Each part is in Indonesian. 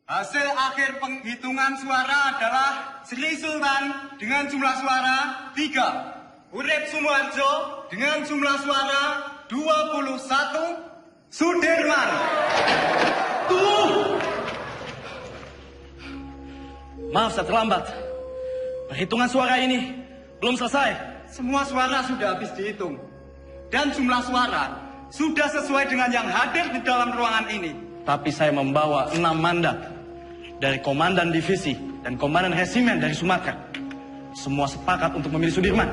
Hasil akhir penghitungan suara adalah Sri Sultan dengan jumlah suara 3. Urip Sumoharjo dengan jumlah suara 21. Sudirman. Maaf saya terlambat. Perhitungan suara ini belum selesai. Semua suara sudah habis dihitung. Dan jumlah suara sudah sesuai dengan yang hadir di dalam ruangan ini. Tapi saya membawa 6 mandat dari Komandan Divisi dan Komandan Resimen dari Sumatera. Semua sepakat untuk memilih Sudirman.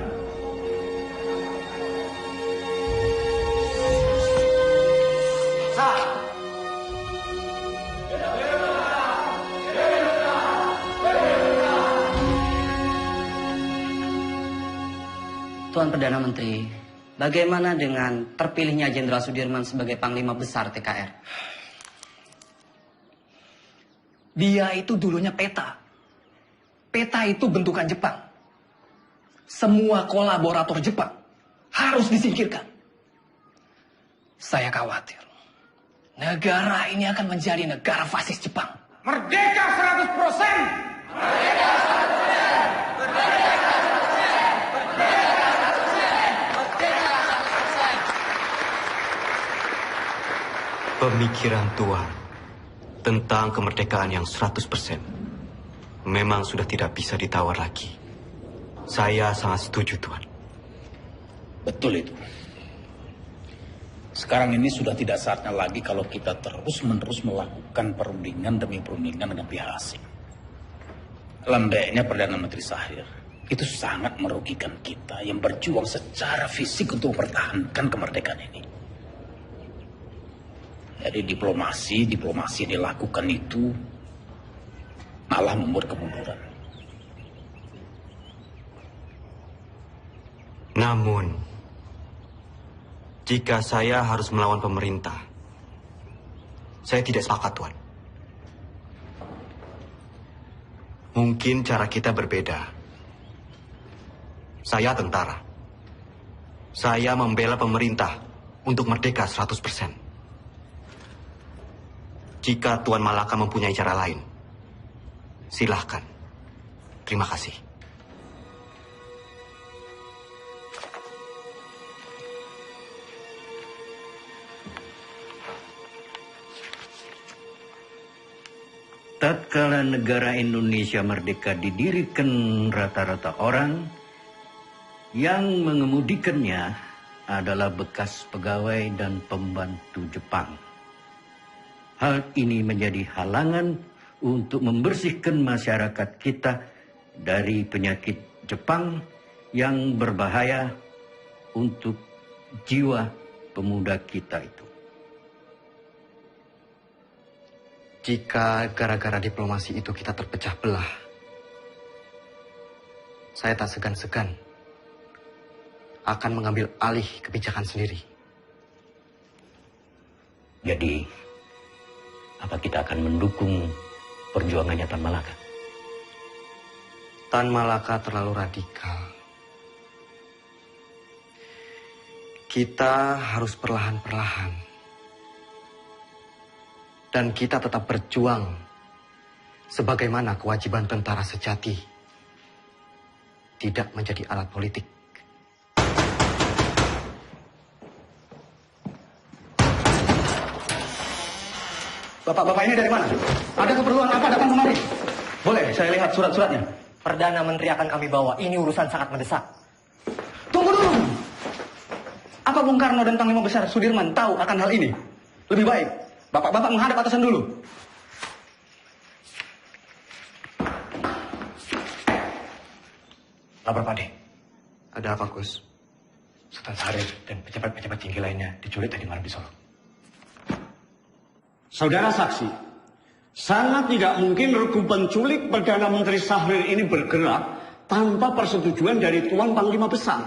Tuan Perdana Menteri, bagaimana dengan terpilihnya Jenderal Sudirman sebagai Panglima Besar TKR? Dia itu dulunya peta. Peta itu bentukan Jepang. Semua kolaborator Jepang harus disingkirkan. Saya khawatir negara ini akan menjadi negara fasis Jepang. Merdeka 100%! Merdeka 100%! Merdeka 100%! Pemikiran Tuan tentang kemerdekaan yang 100% memang sudah tidak bisa ditawar lagi. Saya sangat setuju, Tuan. Betul itu. Sekarang ini sudah tidak saatnya lagi kalau kita terus-menerus melakukan perundingan demi perundingan dengan pihak asing. Lembeknya Perdana Menteri Shahrir itu sangat merugikan kita yang berjuang secara fisik untuk mempertahankan kemerdekaan ini. Jadi diplomasi yang dilakukan itu malah membuat kemunduran. Namun, jika saya harus melawan pemerintah, saya tidak sepakat, Tuan. Mungkin cara kita berbeda. Saya tentara. Saya membela pemerintah untuk merdeka 100%. Jika Tuan Malaka mempunyai cara lain, silahkan. Terima kasih. Tatkala negara Indonesia merdeka didirikan rata-rata orang yang mengemudikannya adalah bekas pegawai dan pembantu Jepang. Hal ini menjadi halangan untuk membersihkan masyarakat kita dari penyakit Jepang yang berbahaya untuk jiwa pemuda kita itu. Jika gara-gara diplomasi itu kita terpecah belah, saya tak segan-segan akan mengambil alih kebijakan sendiri. Jadi, apa kita akan mendukung perjuangannya Tan Malaka? Tan Malaka terlalu radikal. Kita harus perlahan-perlahan. Dan kita tetap berjuang sebagaimana kewajiban tentara sejati. Tidak menjadi alat politik. Bapak-bapak ini dari mana? Ada keperluan apa datang kemari? Boleh, saya lihat surat-suratnya. Perdana Menteri akan kami bawa. Ini urusan sangat mendesak. Tunggu dulu. Apa Bung Karno dan Panglima Besar Sudirman tahu akan hal ini? Lebih baik, bapak-bapak menghadap atasan dulu. Lapor, Pak De. Ada apa, Gus? Sultan Syarif dan pejabat-pejabat tinggi lainnya diculik tadi malam di Solo. Saudara saksi, sangat tidak mungkin regu penculik Perdana Menteri Syahrir ini bergerak tanpa persetujuan dari Tuan Panglima Besar.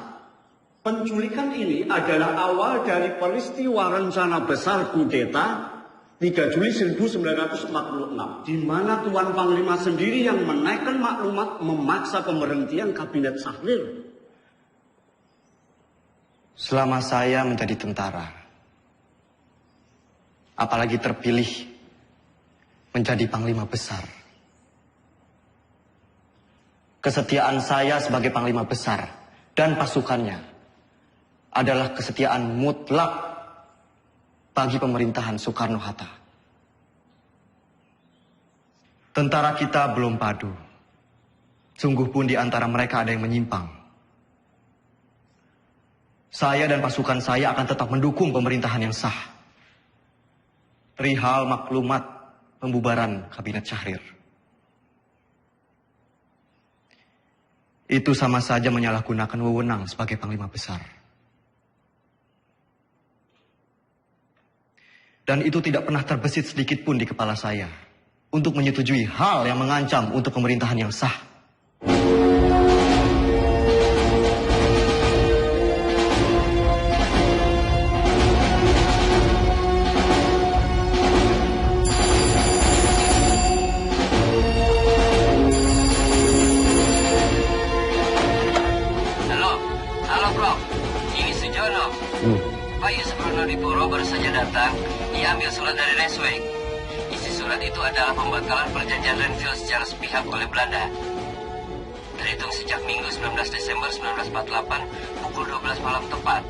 Penculikan ini adalah awal dari peristiwa rencana besar kudeta 3 Juli 1946, di mana Tuan Panglima sendiri yang menaikkan maklumat memaksa pemberhentian kabinet Syahrir. Selama saya menjadi tentara, apalagi terpilih menjadi Panglima Besar. Kesetiaan saya sebagai Panglima Besar dan pasukannya adalah kesetiaan mutlak bagi pemerintahan Soekarno-Hatta. Tentara kita belum padu. Sungguh pun di antara mereka ada yang menyimpang. Saya dan pasukan saya akan tetap mendukung pemerintahan yang sah. Perihal maklumat pembubaran Kabinet Syahrir. Itu sama saja menyalahgunakan wewenang sebagai Panglima Besar. Dan itu tidak pernah terbesit sedikit pun di kepala saya untuk menyetujui hal yang mengancam untuk pemerintahan yang sah. Halo Bro, ini Sujono. Pak Yusuf Puro baru saja datang. Ia ambil surat dari Resweg. Isi surat itu adalah pembatalan perjanjian Renville secara sepihak oleh Belanda. Terhitung sejak Minggu 19 Desember 1948 pukul 12 malam tepat.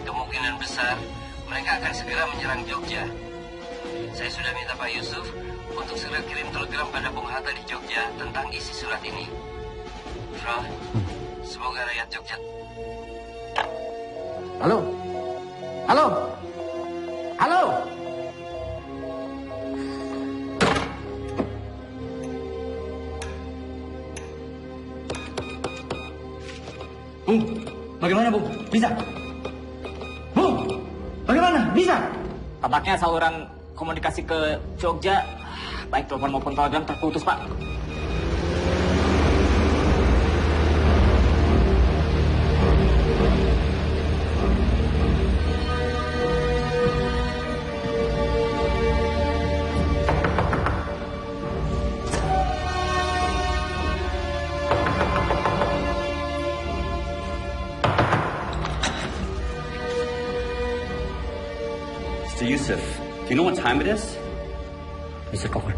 Kemungkinan besar mereka akan segera menyerang Jogja. Saya sudah minta Pak Yusuf untuk segera kirim telegram pada Bung Hatta di Jogja tentang isi surat ini. Bro, semoga rakyat Jogja. Halo? Halo? Halo? Bung, bagaimana Bung? Bisa? Bung, bagaimana? Bisa? Tampaknya saluran komunikasi ke Jogja, baik telepon maupun telegram terputus, Pak. Mr. Yusuf, do you know what time it is? Mr. Cochran.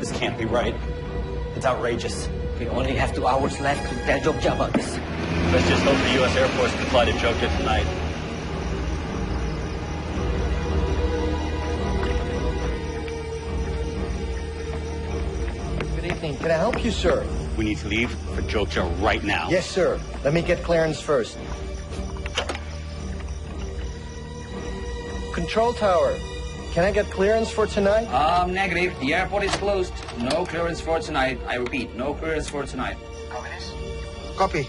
This can't be right. It's outrageous. We only have 2 hours left to tell Jogja about this. Let's just hope the U.S. Air Force can fly to Jogja tonight. Good evening. Can I help you, sir? We need to leave for Jogja right now. Yes, sir. Let me get clearance first. Control tower. Can I get clearance for tonight? Negative. The airport is closed. No clearance for tonight. I repeat, no clearance for tonight. Copy this? Copy.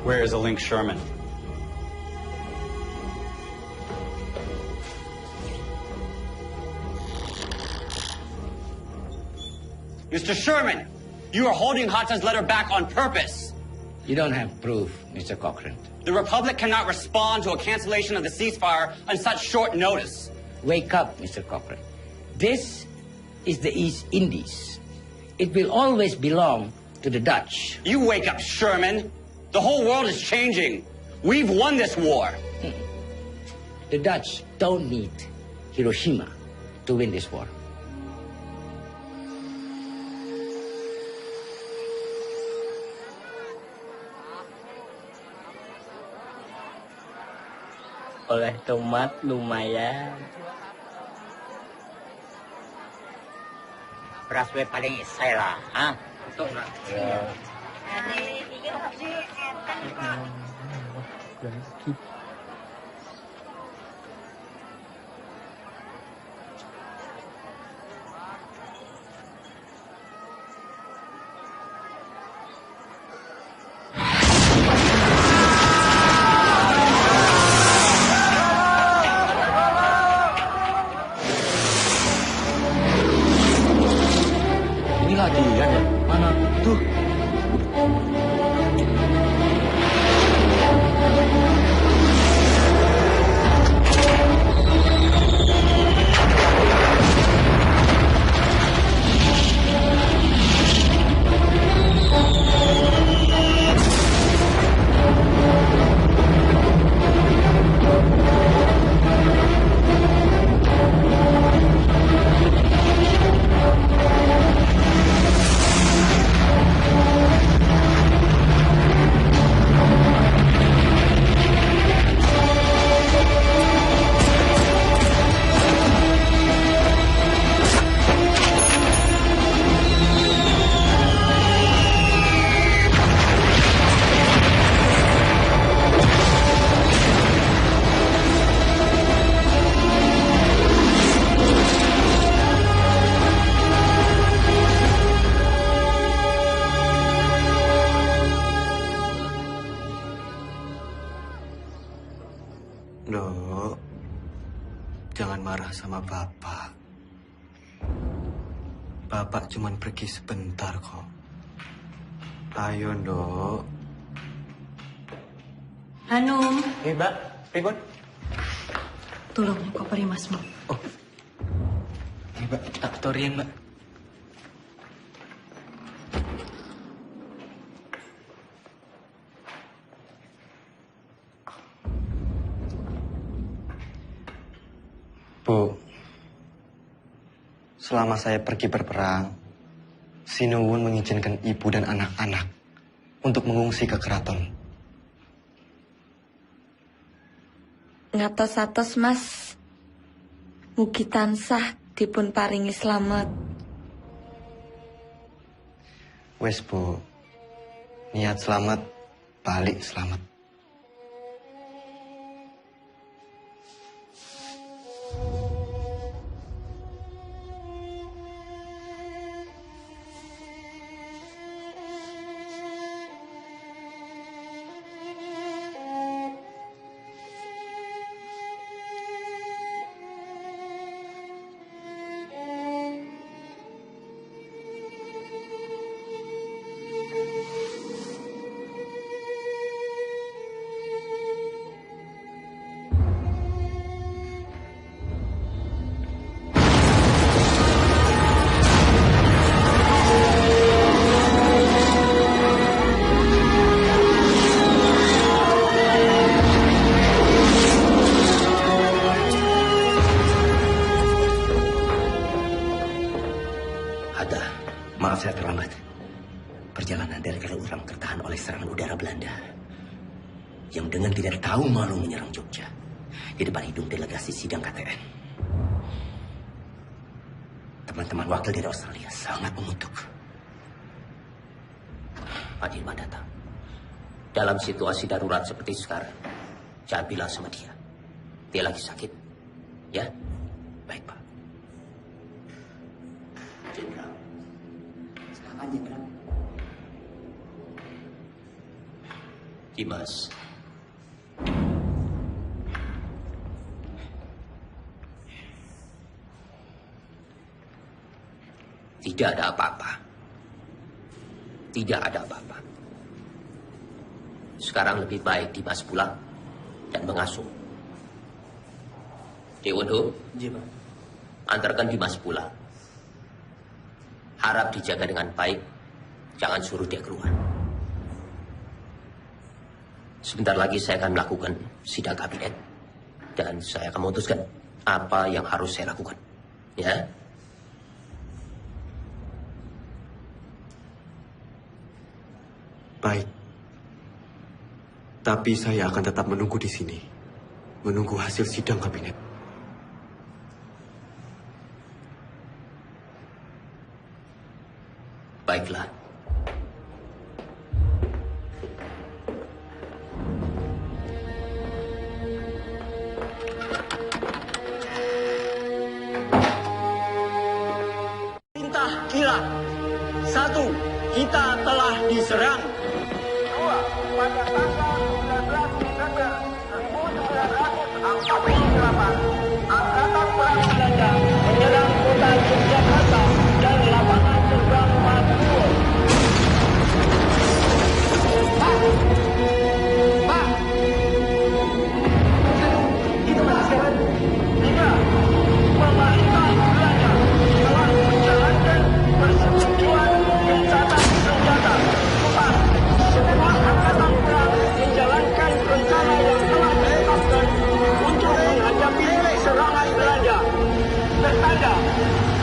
Where is a Link Sherman? Mr. Sherman, you are holding Hatta's letter back on purpose. You don't have proof, Mr. Cochran. The Republic cannot respond to a cancellation of the ceasefire on such short notice. Wake up, Mr. Cochran. This is the East Indies. It will always belong to the Dutch. You wake up, Sherman. The whole world is changing. We've won this war. The Dutch don't need Hiroshima to win this war. Oleh tomat lumayan. Beras we paling isai lah, ah. Betul lah. Ya. Inilah dia ya. Mana? Tuh. jangan marah sama Bapak. Bapak cuma pergi sebentar kok. Ayo, Nduk. Hanum. Mbak, pripun? Tolong koperi Masmu. Oh. Mbak, tak torian, Mbak. Bu, selama saya pergi berperang, Sinuwun mengizinkan ibu dan anak-anak untuk mengungsi ke keraton. Ngatos-atos Mas, mugi tansah dipun paringi slamet. Wes Bu, niat selamat, balik selamat. Maaf saya terlambat. Perjalanan dari Kaliurang tertahan oleh serangan udara Belanda yang dengan tidak tahu malu menyerang Jogja di depan hidung delegasi sidang KTN. Teman-teman wakil dari Australia sangat mengutuk. Pak Dirman datang. Dalam situasi darurat seperti sekarang, jangan bilang sama dia. Dia lagi sakit. Ya? Baik, Pak. Jenderal. Silakan, Jenderal. Dimas. Tidak ada apa-apa. Tidak ada apa-apa. Sekarang lebih baik Dimas pulang dan mengasuh. Dewono, antarkan Dimas pulang. Harap dijaga dengan baik. Jangan suruh dia keluar. Sebentar lagi saya akan melakukan sidang kabinet. Dan saya akan memutuskan apa yang harus saya lakukan. Ya? Baik. Tapi saya akan tetap menunggu di sini. Menunggu hasil sidang kabinet. Baiklah. Perintah kilat. 1. Kita telah diserang. 2. Pada tanggal 19 Desember 1948, Angkatan Perang Belanda menyerang kota Yogyakarta dan lapangan terbang Madiun. Pak! Itu berhasil. 3. Pemerintah Belanda telah menjalankan persetujuan gencatan senjata. 4. Semua angkatan perang menjalankan rencana yang telah ditetapkan untuk menghadapi serangan Belanda. Tertanda,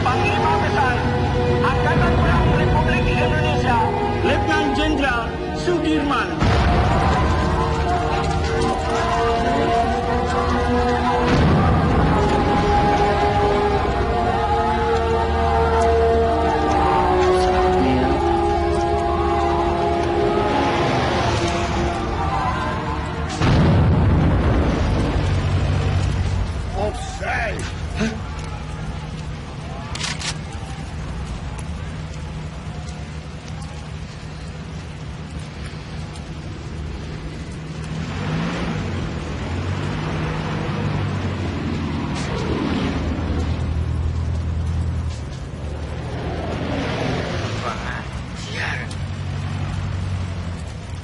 Panglima Besar Angkatan Perang Republik Indonesia, Letnan Jenderal Sudirman.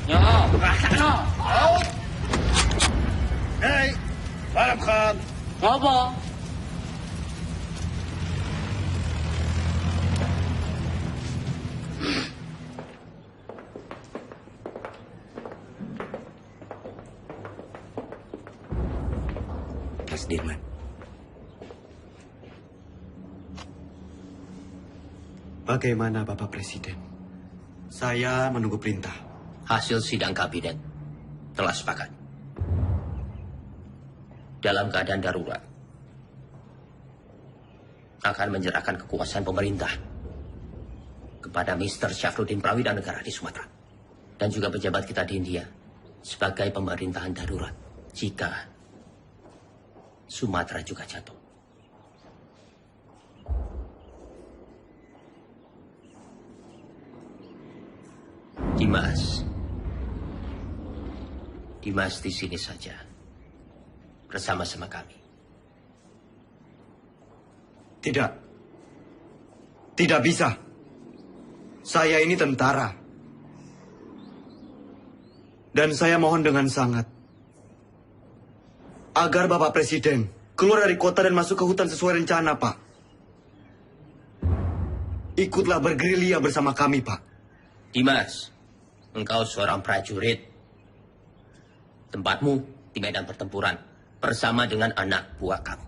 Yo, rasa no. Hei, Arab Khan. Apa? Mas Dirman. Bagaimana Bapak Presiden? Saya menunggu perintah. Hasil sidang kabinet telah sepakat. Dalam keadaan darurat, akan menyerahkan kekuasaan pemerintah kepada Mr. Syafruddin Prawira Negara di Sumatera. Dan juga pejabat kita di India sebagai pemerintahan darurat jika Sumatera juga jatuh. Dimas di sini saja bersama-sama kami. Tidak. Tidak bisa. Saya ini tentara. Dan saya mohon dengan sangat agar Bapak Presiden keluar dari kota dan masuk ke hutan sesuai rencana, Pak. Ikutlah bergerilya bersama kami, Pak. Dimas, engkau seorang prajurit. Tempatmu di medan pertempuran bersama dengan anak buah kamu.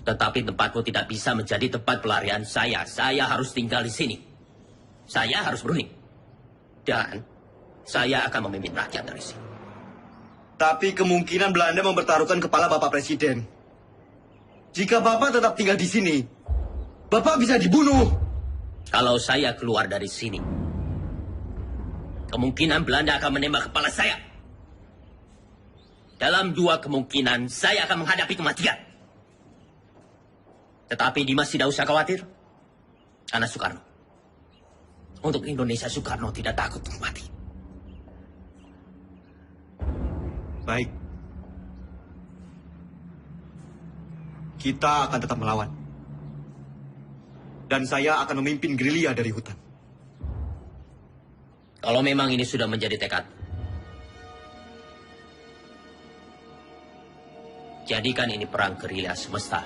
Tetapi tempatmu tidak bisa menjadi tempat pelarian saya. Saya harus tinggal di sini. Saya harus berunding. Dan saya akan memimpin rakyat dari sini. Tapi kemungkinan Belanda mempertaruhkan kepala Bapak Presiden. Jika Bapak tetap tinggal di sini, Bapak bisa dibunuh. Kalau saya keluar dari sini, kemungkinan Belanda akan menembak kepala saya. Dalam 2 kemungkinan, saya akan menghadapi kematian. Tetapi Dimas tidak usah khawatir. Karena Soekarno. Untuk Indonesia, Soekarno tidak takut untuk mati. Baik. Kita akan tetap melawan. Dan saya akan memimpin gerilya dari hutan. Kalau memang ini sudah menjadi tekad, jadikan ini perang gerilya semesta.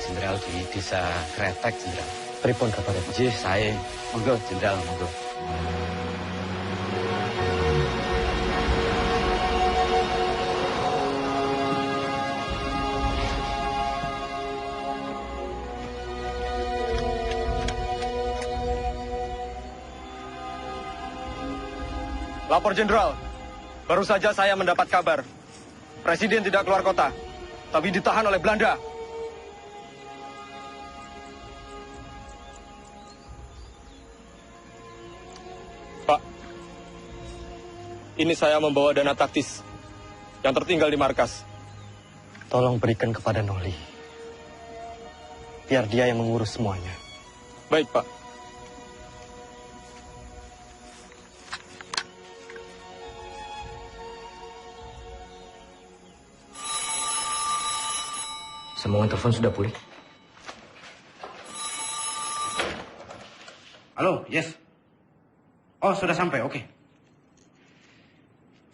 Jenderal di desa Kretek, Jenderal. Pripun kabar? Jih, saya. Monggo, Jenderal, monggo. Lapor Jenderal, baru saja saya mendapat kabar. Presiden tidak keluar kota, tapi ditahan oleh Belanda. Pak, ini saya membawa dana taktis yang tertinggal di markas. Tolong berikan kepada Noli. Biar dia yang mengurus semuanya. Baik, Pak. Sambungan telepon sudah pulih. Halo, yes. Oh, sudah sampai, oke.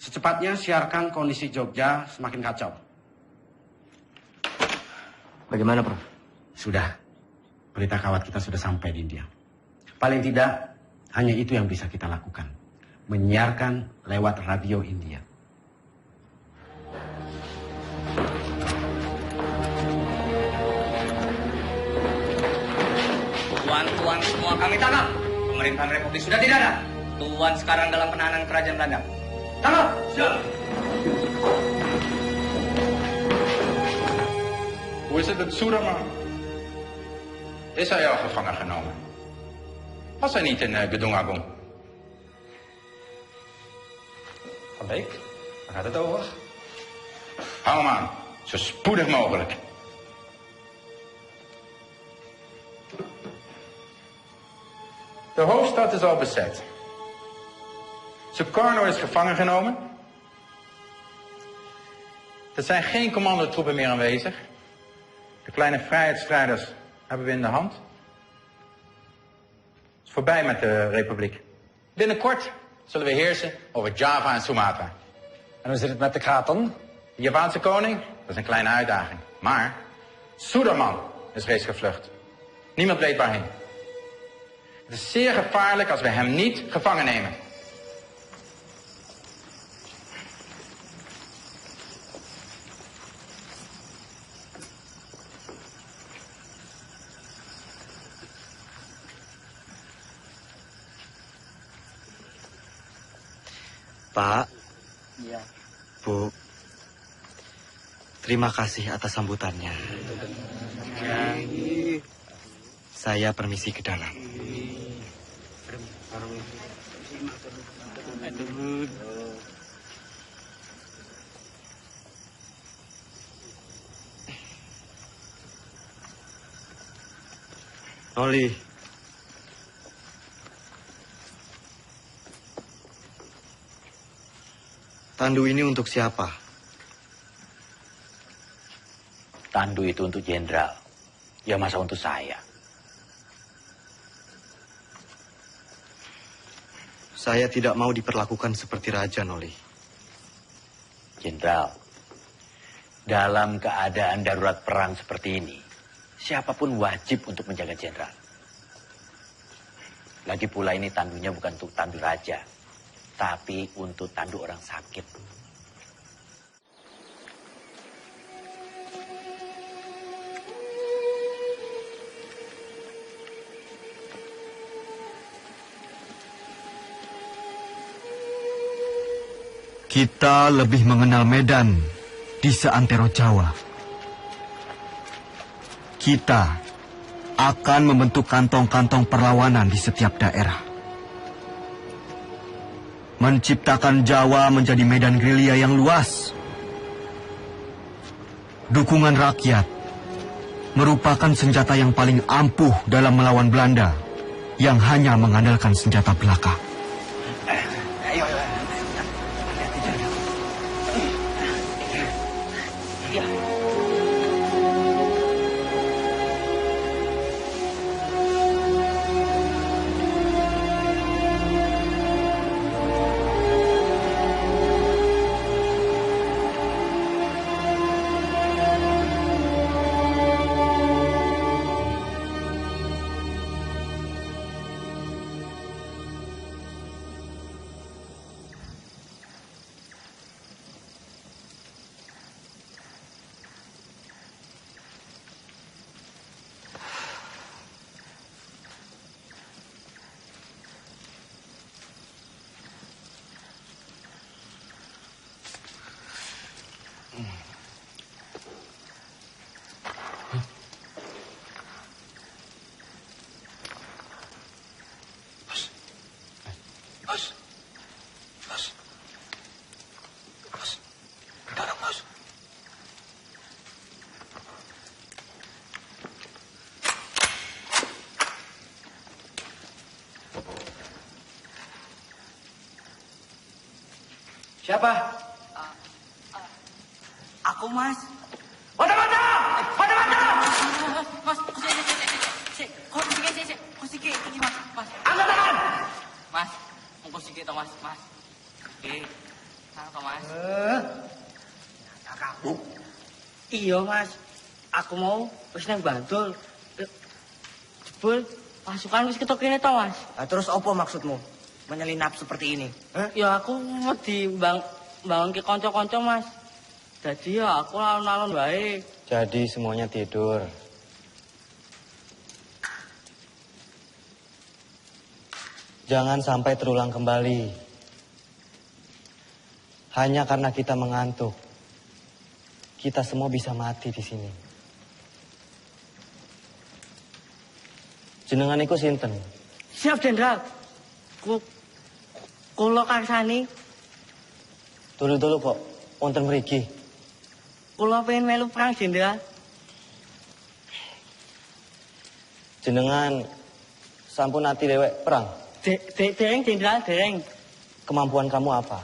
Secepatnya siarkan kondisi Jogja semakin kacau. Bagaimana, Prof? Sudah. Berita kawat kita sudah sampai di India. Paling tidak, hanya itu yang bisa kita lakukan. Menyiarkan lewat radio India. Tuan-tuan semua kami tangkap. Pemerintahan Republik sudah tidak ada. Tuan sekarang dalam penahanan kerajaan Belanda. Tangkap! Siap! Hoe is het met Soeraman? Is hij al gevangen genomen? Was hij niet in Gedung Agung? Van Beek, waar gaat het over? Hou hem aan, zo spoedig mogelijk. De hoofdstad is al bezet. Sukarno is gevangen genomen. Er zijn geen commandotroepen meer aanwezig. De kleine vrijheidsstrijders hebben we in de hand. Het is voorbij met de republiek. Binnenkort zullen we heersen over Java en Sumatra. En hoe zit het met de Kraton? De Javaanse koning, dat is een kleine uitdaging. Maar Suderman is reeds gevlucht. Niemand weet waarheen. Het is zeer gevaarlijk als we hem niet gevangen nemen. Pak, Iya. Bu, terima kasih atas sambutannya. Saya permisi ke dalam. Oli, tandu ini untuk siapa? Tandu itu untuk jenderal. Ya masa untuk saya. Saya tidak mau diperlakukan seperti raja, Noli. Jenderal, dalam keadaan darurat perang seperti ini, siapapun wajib untuk menjaga jenderal. Lagi pula ini tandunya bukan untuk tandu raja, tapi untuk tandu orang sakit. Kita lebih mengenal Medan di seantero Jawa. Kita akan membentuk kantong-kantong perlawanan di setiap daerah. Menciptakan Jawa menjadi medan gerilya yang luas. Dukungan rakyat merupakan senjata yang paling ampuh dalam melawan Belanda yang hanya mengandalkan senjata belaka. Siapa? Aku, Mas. Mata-mata! Mata-mata! Mas. Oke. Nang Mas. Kamu? Iya, Mas. Aku mau wis nang Bantul. Jebul pasukan wis ketok kene to, Mas. Terus apa maksudmu? Menyelinap seperti ini? Ya aku wedi bangun ke kanca-kanca, Mas. Jadi ya aku alon-alon wae. Jadi semuanya tidur. Jangan sampai terulang kembali. Hanya karena kita mengantuk, kita semua bisa mati di sini. Jenengan iku sinten? Siap, Jenderal. Kula karsani. Dulu kok, wonten mriki. Kula pengen melu perang, Jenderal. Jenengan sampun ati dewek perang? Dereng, Jenderal, dereng. Kemampuan kamu apa?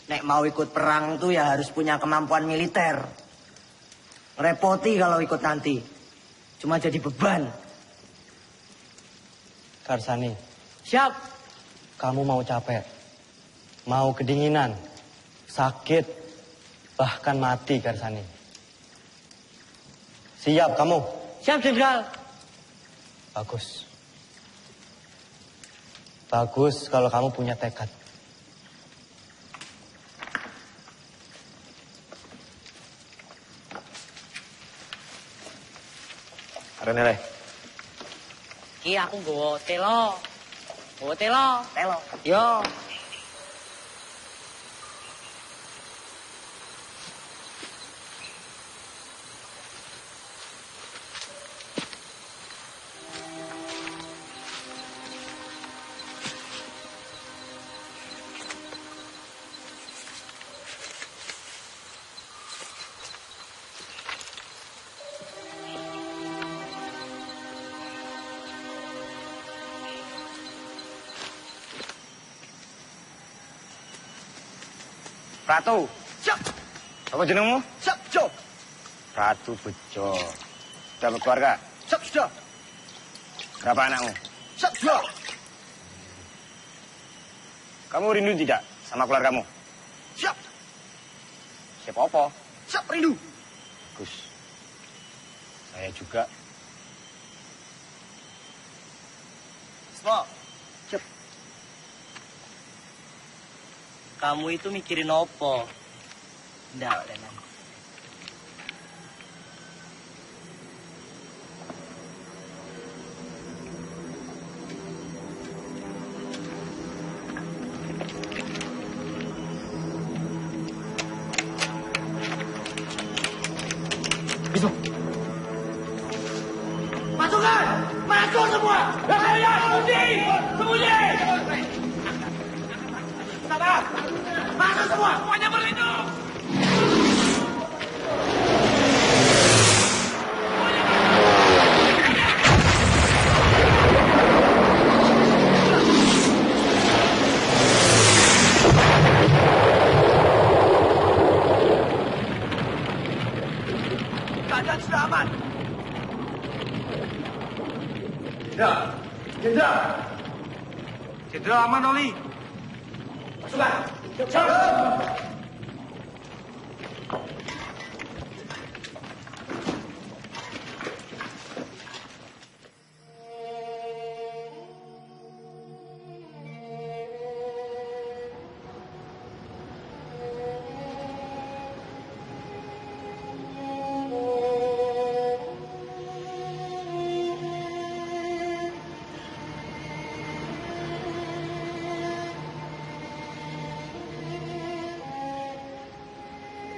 Nek mau ikut perang tuh ya harus punya kemampuan militer. Repoti kalau ikut nanti. Cuma jadi beban. Karsani. Siap. Kamu mau capek, mau kedinginan, sakit, bahkan mati, Karsani. Siap kamu? Siap, Jenderal. Bagus. Bagus kalau kamu punya tekad. Renele. Ki aku nggawa telo. Telo. Yo. Ratu. Siap. Apa jenengmu? Siap, Jo. Ratu Bejo. Sudah berkeluarga? Siap, sudah. Berapa anakmu? Siap, sudah. Kamu rindu tidak sama keluargamu? Siap. Siapa apa? Siap, rindu. Bagus. Saya juga. Semua. Siap. Kamu itu mikirin apa? Nggak, Lenan. Bisa. Pasukan! Masuk semua! Bahaya! Sembunyi! Sabar! Masuk semua! Semuanya berlindung! Keadaan sudah aman. Jenderal. Jenderal aman, Oli. Pasukan!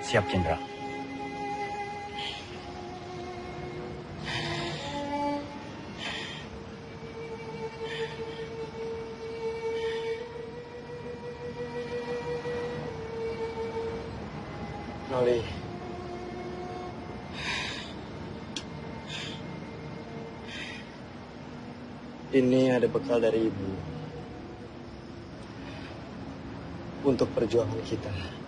Siap, Jenderal. Noli. Ini ada bekal dari Ibu. Untuk perjuangan kita.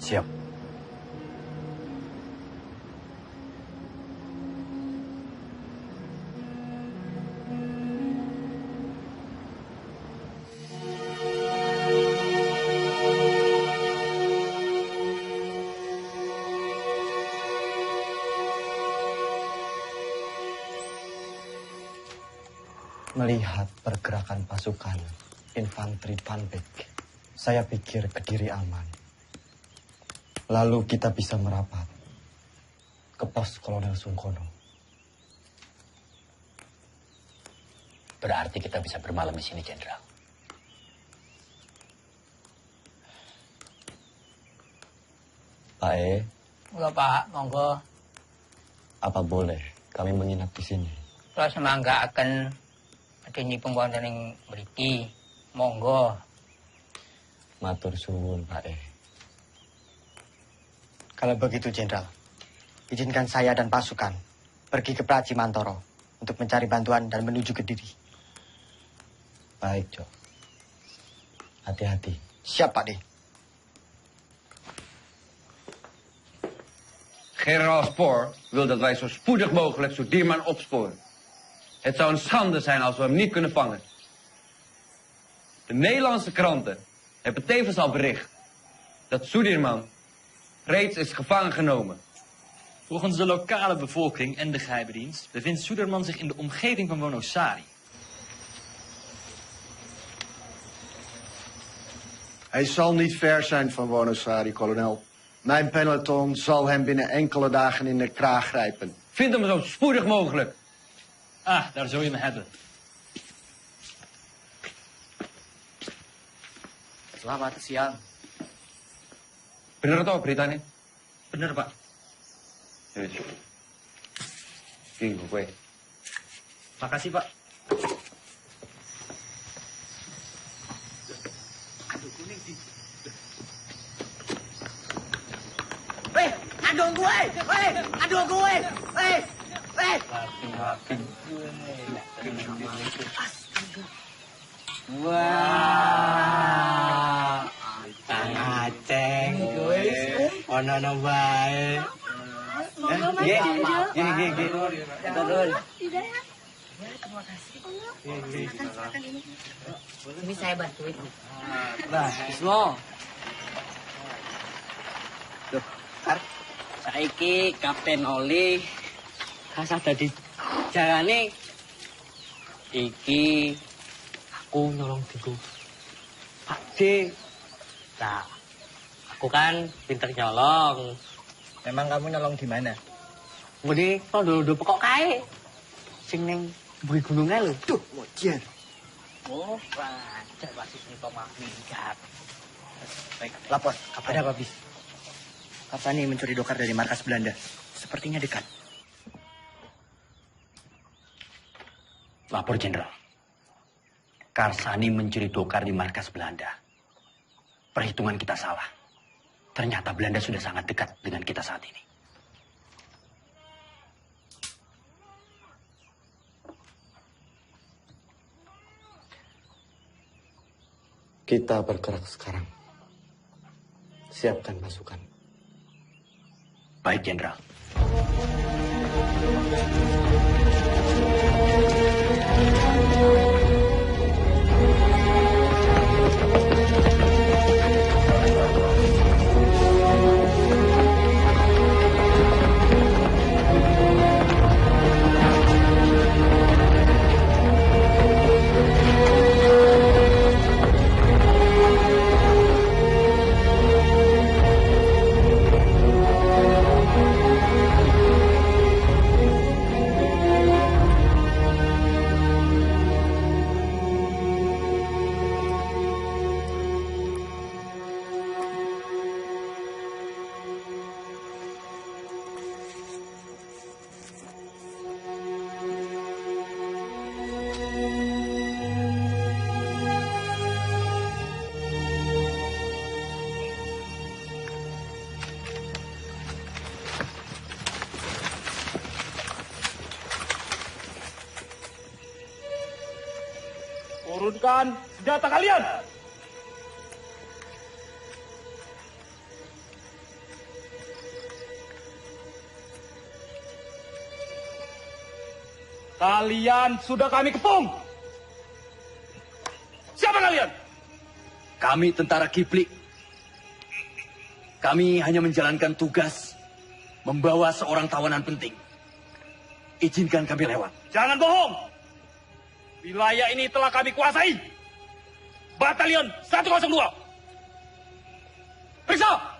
Siap. Melihat pergerakan pasukan infanteri Panpek, saya pikir Kediri aman. Lalu kita bisa merapat ke pos Kolonel Sungkono. Berarti kita bisa bermalam di sini, Jenderal. Pak E. Enggak, Pak. Monggo. Apa boleh kami menginap di sini? Kalau semangga akan adanya pembuatan yang beriki. Monggo. Matur suwun, Pak E. Kalau begitu, Jenderal, izinkan saya dan pasukan pergi ke Praci Mantoro untuk mencari bantuan dan menuju Kediri. Baik, Jo. Hati-hati. Siap, Pak D. Generaal Spoor wil dat wij zo spoedig mogelijk Sudirman opsporen. Het zou een schande zijn als we hem niet kunnen vangen. De Nederlandse kranten hebben tevens al bericht dat Sudirman reeds is gevangen genomen. Volgens de lokale bevolking en de geheime dienst bevindt Sudirman zich in de omgeving van Wonosari. Hij zal niet ver zijn van Wonosari, kolonel. Mijn peloton zal hem binnen enkele dagen in de kraag grijpen. Vind hem zo spoedig mogelijk. Ah, daar zul je me hebben. Selamat siang. Bener toh beritanya? Bener, Pak. Ini gue. Makasih, Pak. Aduh gue! Aduh gue! Wah, Kang Aceng, ono bae. Gini. Terima kasih. Silakan ini. Ini saya bantuin. Bah, Bismo. Duh, saiki Kapten Oli kasah dadi jarane iki aku nolong diku Pak D. Nah, aku kan pinter nyolong. Memang kamu nyolong di mana? Ngene tondo pokok kae. Sing ning buri gunungan lho. Duh, mojer. Oh, wajar wasit ini pemah minggat. Baik, lapor. Ada apa, Bis? Karsani mencuri dokar dari markas Belanda. Sepertinya dekat. Lapor, Jenderal. Karsani mencuri dokar di markas Belanda. Perhitungan kita salah. Ternyata Belanda sudah sangat dekat dengan kita saat ini. Kita bergerak sekarang. Siapkan pasukan. Baik, Jenderal. Turunkan senjata kalian! Kalian sudah kami kepung! Siapa kalian? Kami tentara Kiplik. Kami hanya menjalankan tugas membawa seorang tawanan penting. Izinkan kami lewat. Jangan bohong! Wilayah ini telah kami kuasai. Batalion 102. Periksa!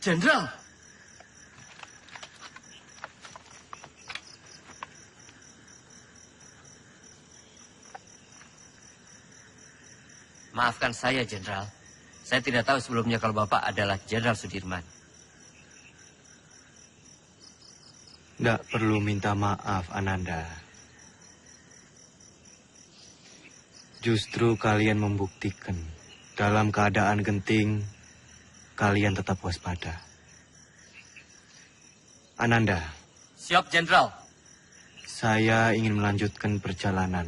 Jenderal! Maafkan saya, Jenderal. Saya tidak tahu sebelumnya kalau Bapak adalah Jenderal Sudirman. Tidak perlu minta maaf, Ananda. Justru kalian membuktikan dalam keadaan genting, kalian tetap waspada. Ananda. Siap, Jenderal. Saya ingin melanjutkan perjalanan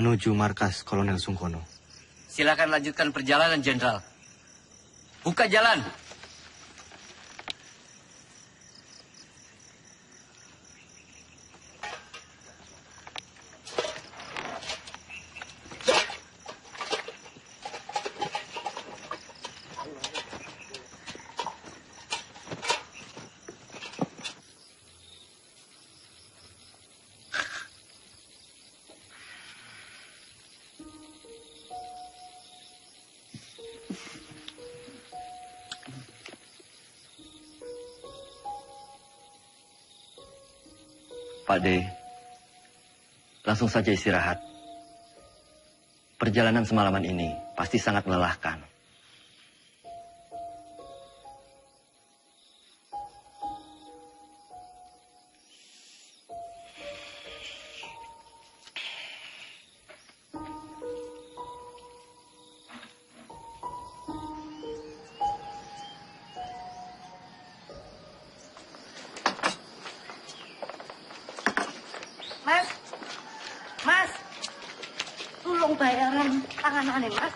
menuju markas Kolonel Sungkono. Silakan lanjutkan perjalanan, Jenderal. Buka jalan. Pak D, langsung saja istirahat. Perjalanan semalaman ini pasti sangat melelahkan. Mas, tolong bayaran tangan Mas.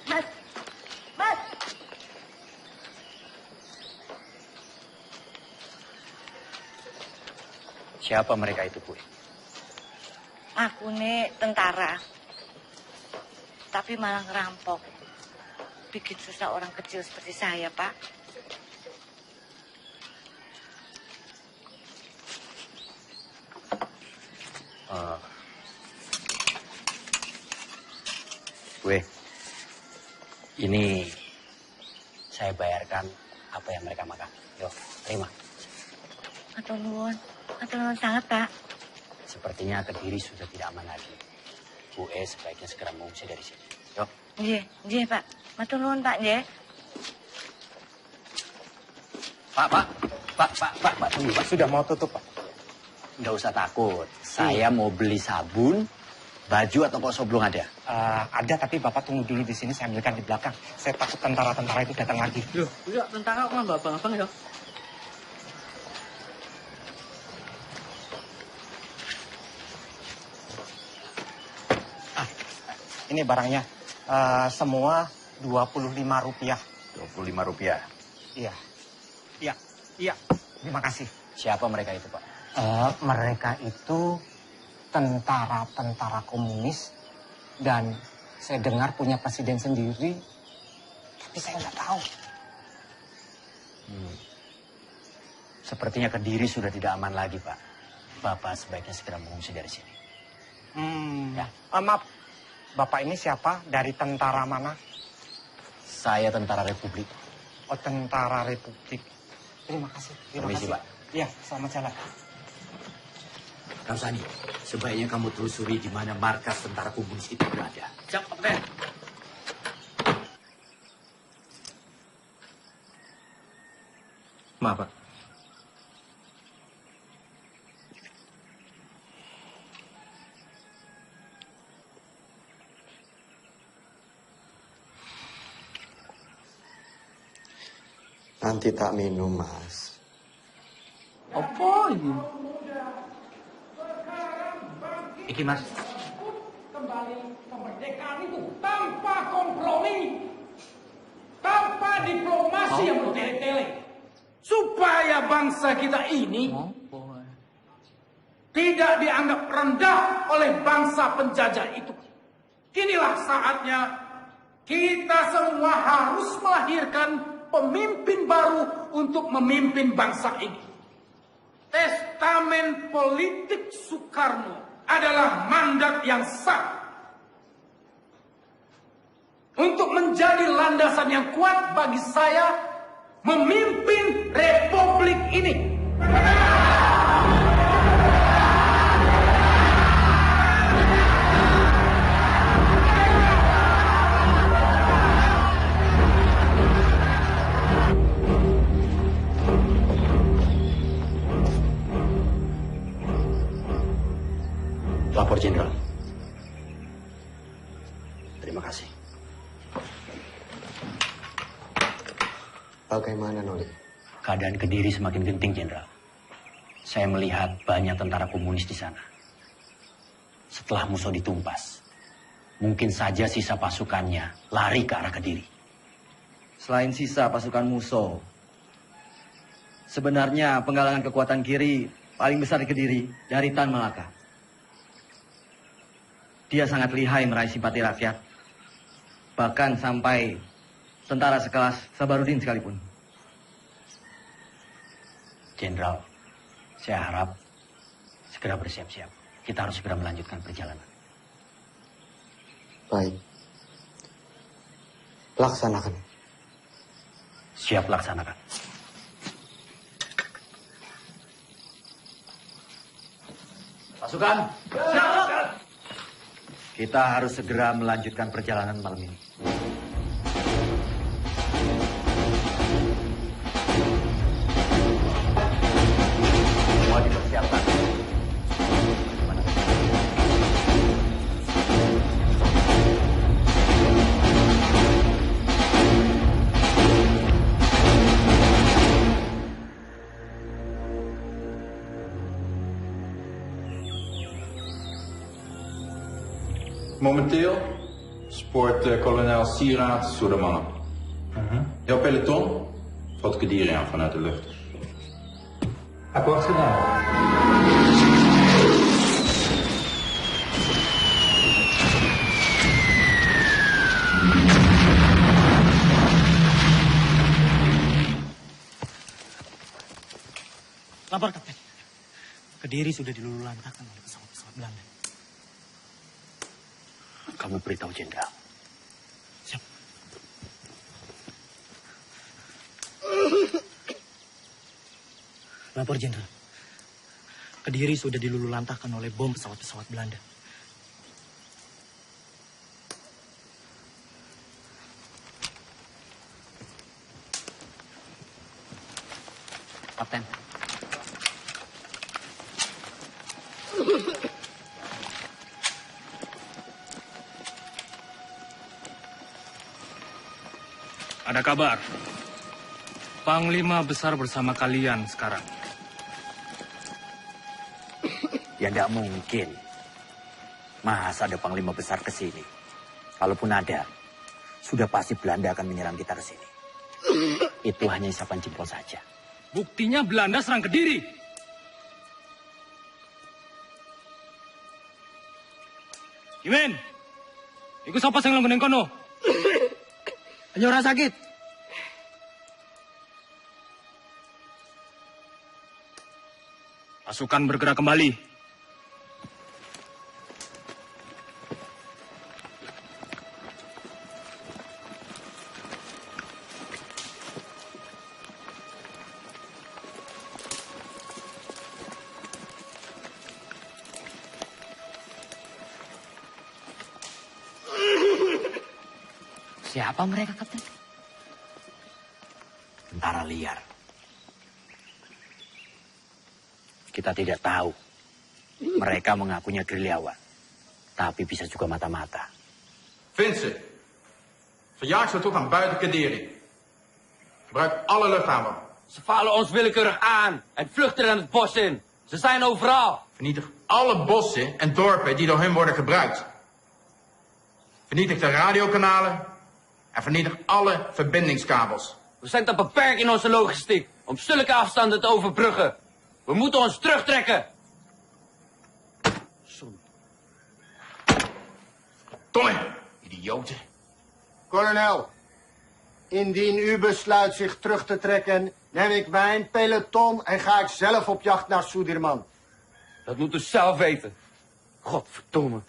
Mas. Siapa mereka itu, Bu? Aku nih tentara, tapi malah ngerampok. Bikin susah orang kecil seperti saya, Pak. Gue, ini saya bayarkan apa yang mereka makan. Yo, terima. Atur nuwun sangat, Pak. Sepertinya Kediri sudah tidak aman lagi. Bu sebaiknya segera mengungsi dari sini. Yo. Nggih, Pak. Matur nuwun, Pak, nggih. Pak, tunggu, Pak. Sudah mau tutup, Pak. Nggak usah takut. Saya mau beli sabun, baju atau pokok belum ada? Ada, tapi Bapak tunggu dulu di sini, saya ambilkan di belakang. Saya takut tentara-tentara itu datang lagi. Loh, udah tentara kok nggak abang-abang ya? Ini barangnya. Semua Rp25. Rp25? Iya. Terima kasih. Siapa mereka itu, Pak? Mereka itu tentara-tentara komunis dan saya dengar punya presiden sendiri, tapi saya nggak tahu. Sepertinya Kediri sudah tidak aman lagi, Pak. Bapak sebaiknya segera mengungsi dari sini. Ya. Maaf, Bapak ini siapa? Dari tentara mana? Saya tentara Republik. Tentara Republik. Terima kasih. Permisi, Pak. Iya, selamat jalan. Kang Sani, sebaiknya kamu telusuri di mana markas tentara komunis itu berada. Siap, Kapten. Maaf, Pak. Nanti tak minum, Mas. Apa ini? Iki, Mas. Kembali kemerdekaan itu tanpa kompromi, tanpa diplomasi yang bertele-tele, supaya bangsa kita ini tidak dianggap rendah oleh bangsa penjajah itu. Inilah saatnya kita semua harus melahirkan pemimpin baru untuk memimpin bangsa ini. Testamen politik Soekarno adalah mandat yang sah untuk menjadi landasan yang kuat bagi saya memimpin republik ini. Lapor Jenderal. Terima kasih. Bagaimana, Noli? Keadaan Kediri semakin genting, Jenderal. Saya melihat banyak tentara komunis di sana. Setelah musuh ditumpas, mungkin saja sisa pasukannya lari ke arah Kediri. Selain sisa pasukan musuh, sebenarnya penggalangan kekuatan kiri paling besar di Kediri dari Tan Malaka. Dia sangat lihai meraih simpati rakyat. Bahkan sampai tentara sekelas Sabarudin sekalipun. Jenderal, saya harap segera bersiap-siap. Kita harus segera melanjutkan perjalanan. Baik. Laksanakan. Siap laksanakan. Pasukan. Kita harus segera melanjutkan perjalanan malam ini. Semua dipersiapkan. Momenteel spoort kolonel Sieraerts door de mannen. Jouw peloton valt Kediri aan vanuit de lucht. Akkoord gedaan. Lapor, Kapten. Kediri sudah dilululantakkan oleh pesawat-pesawat Belanda. Kamu beritahu Jenderal. Siap. Lapor, Jenderal. Kediri sudah dilululantakkan oleh bom pesawat-pesawat Belanda. Kapten. Ada kabar. Panglima besar bersama kalian sekarang. Ya tidak mungkin. Masa ada panglima besar ke sini? Kalaupun ada, sudah pasti Belanda akan menyerang kita ke sini. Itu hanya isapan jempol saja. Buktinya Belanda serang Kediri. Imen, ikut siapa yang langgunin kono? Hanya orang sakit. Pasukan bergerak kembali. Siapa mereka, Kapten? Tentara liar. Kita tidak tahu. Mereka mengakunya gerilyawan. Tapi bisa juga mata-mata. Vincent, verjaag ze tot aan buiten Kaderi. Gebruik alle luchthaven. Ze vallen ons willekeurig aan en vluchten dan het bos in. Ze zijn overal. Vernietig alle bossen en dorpen die door hun worden gebruikt. Vernietig de radiokanalen en vernietig alle verbindingskabels. We zijn te beperkt in onze logistiek om zulke afstanden te overbruggen. We moeten ons terugtrekken. Tongen, idioten. Kolonel, indien u besluit zich terug te trekken, neem ik mijn peloton en ga ik zelf op jacht naar Sudirman. Dat moet u zelf weten. Godverdomme.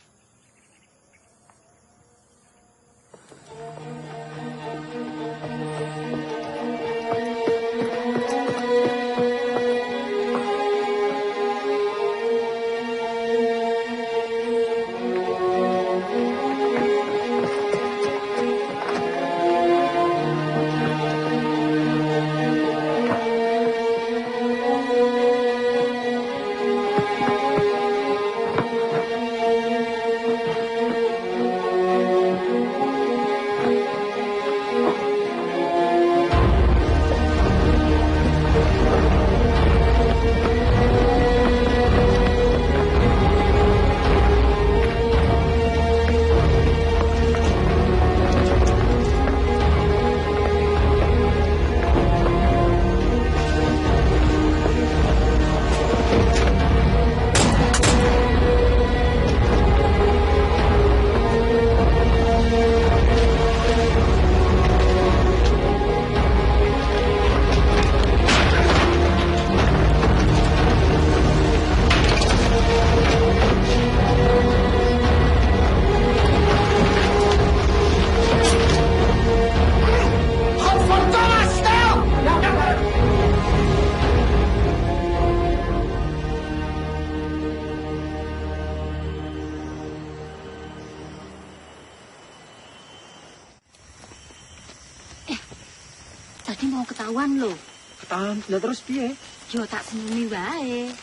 Tadi mau ketahuan loh. Ketahuan sudah terus piye? Yo tak seneni wae.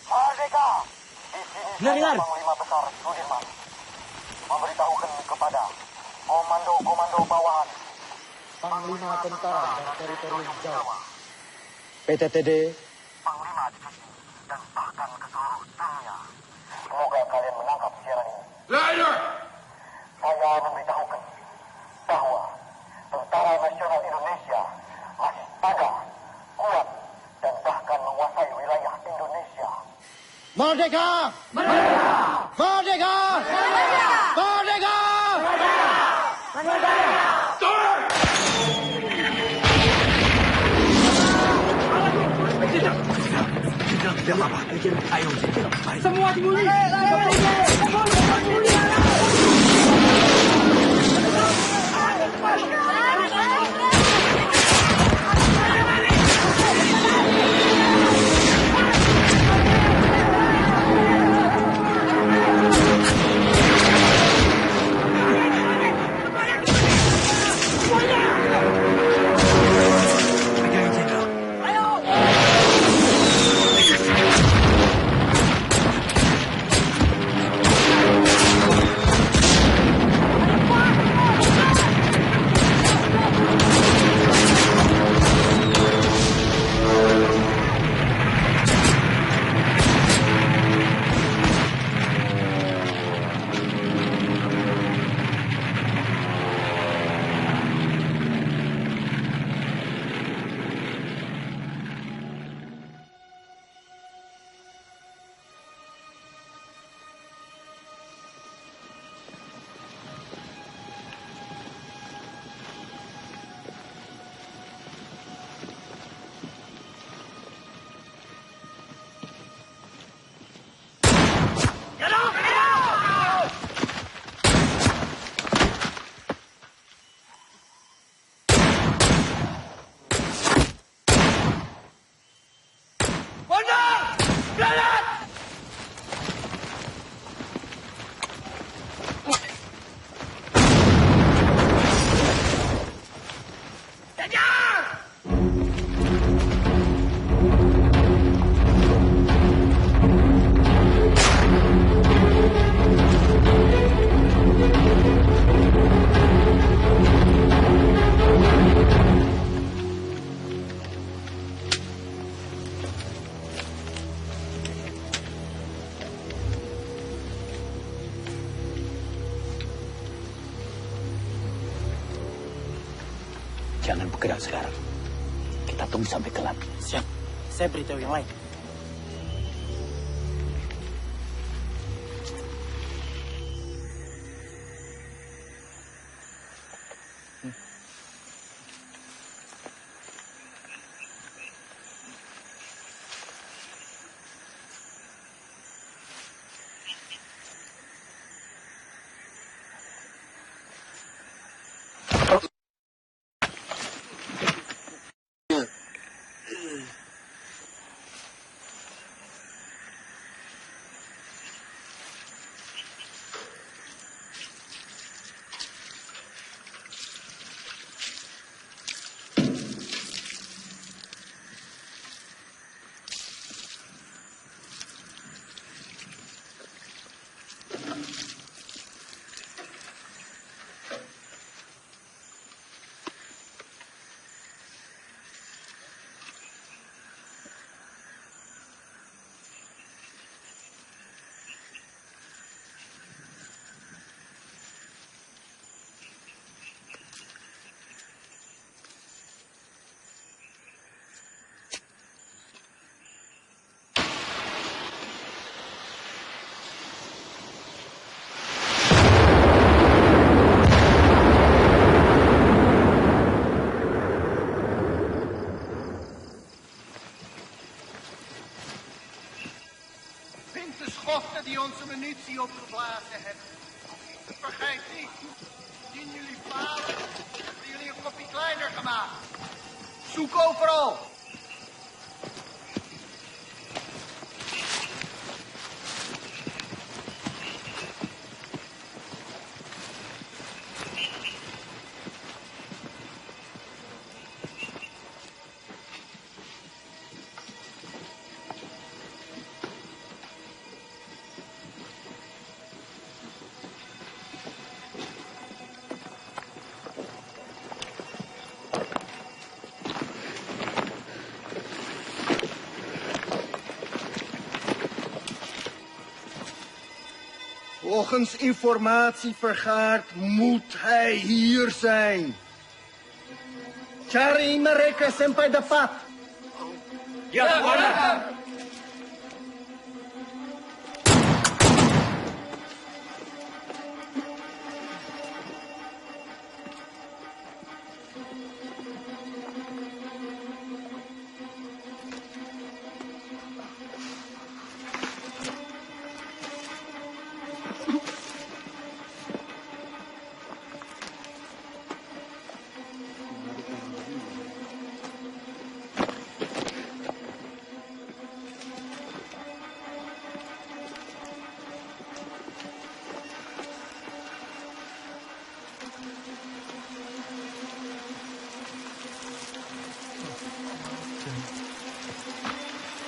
Merdeka! Hilar. Panglima Besar Sudirman memberitahukan kepada komando-komando bawahan Panglima Tentara dan Teritorium Jawa, PTTD, Panglima Divisi, dan bahkan ke seluruh dunia. Semoga kalian menangkap siaran ini. Leider! Saya memberitahukan bahwa Tentara Nasional Indonesia masih ada, kuat, dan bahkan menguasai wilayah Indonesia. Merdeka! Merdeka! Merdeka! Merdeka! Merdeka! Merdeka! Tidak apa-apa. Ayo, semua dimulai. Jangan bergerak sekarang. Kita tunggu sampai gelap. Siap. Saya beritahu yang lain. Die onze munitie opgeblazen hebben. Vergeet niet, indien jullie falen, hebben jullie een kopje kleiner gemaakt. Zoek overal. Volgens informatie vergaard moet hij hier zijn. Cari mereka sampai dapat. Ja, Komandan.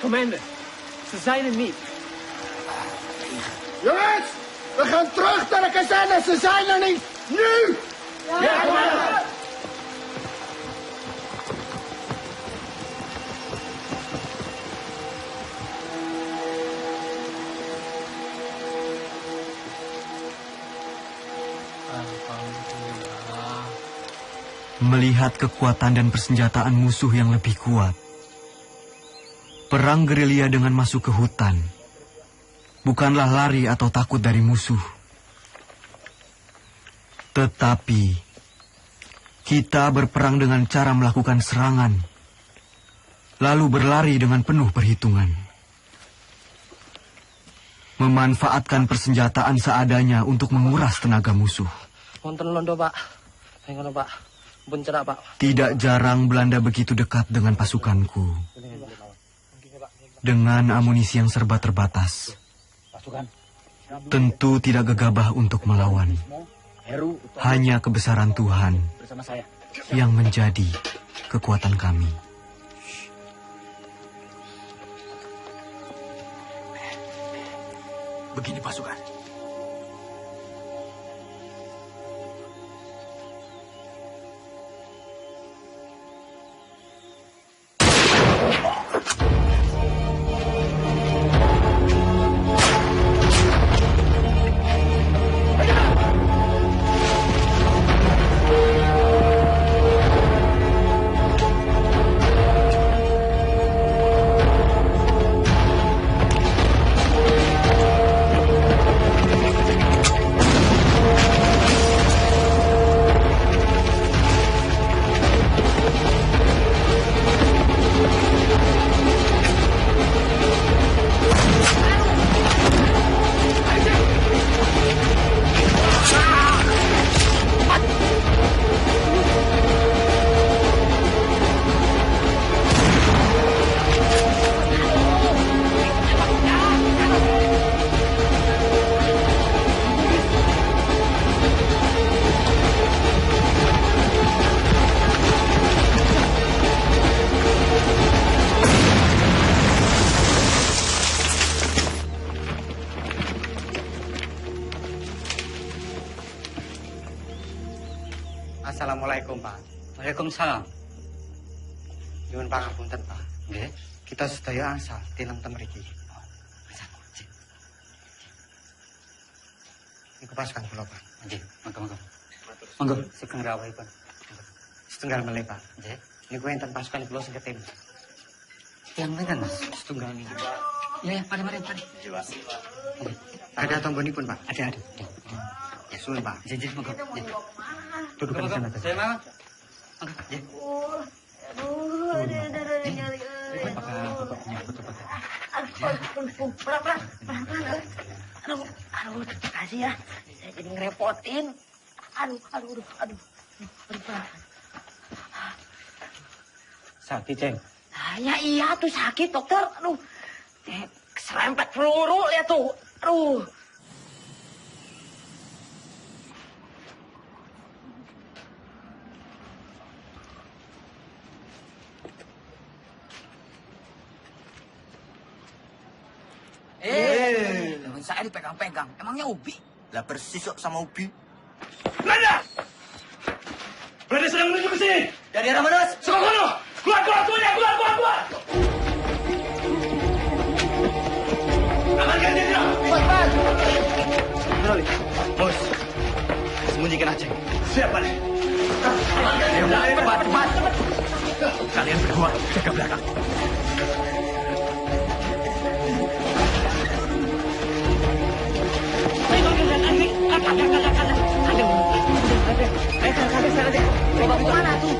Commander, ze zijn er niet. Jongens, we gaan terug naar de kazerne. Ze zijn er niet. Nu! Ja, commander! Melihat kekuatan dan persenjataan musuh yang lebih kuat, perang gerilya dengan masuk ke hutan bukanlah lari atau takut dari musuh. Tetapi kita berperang dengan cara melakukan serangan, lalu berlari dengan penuh perhitungan. Memanfaatkan persenjataan seadanya untuk menguras tenaga musuh. Wonten londo, Pak. Ngono, Pak. Bencerak, Pak. Tidak jarang Belanda begitu dekat dengan pasukanku. Dengan amunisi yang serba terbatas, tentu tidak gegabah untuk melawan. Hanya kebesaran Tuhan yang menjadi kekuatan kami. Begini pasukan. Assalamualaikum, Pak. Waalaikumsalam. Nyuwun pangapunten, Pak. Nggih. Kita sedaya asal tilam mriki. Niku pasukan kula, Pak. Nggih, monggo. Monggo, sugeng rawuhipun. Setunggal melih, Pak. Nggih. Niku enten pasukan kula sing ketim. Yang pinten, Mas? Setunggal niki, Pak. Ya, mari. Ada tombonipun, Pak. Ada. Ya, suwun, Pak. Nggih, monggo. Duduk di sana. Saya mau. Monggo, nggih. Aduh, terima kasih ya. Saya jadi ngerepotin. Aduh. Sakit, Ceng. Ya iya tuh sakit, dokter. Aduh, serempet peluru lihat tuh. Aduh. Tangan saya dipegang-pegang. Emangnya Ubi? Lah persis kok sama Ubi. Belanda! Belanda sedang menuju ke sini. Dari arah mana, Mas? Sono! Keluar! Amankan dia, Cepat! Beralih. Bos, sembunyikan aja. Siapa nih? Cepat! Kalian berdua jaga belakang. Mana tuh?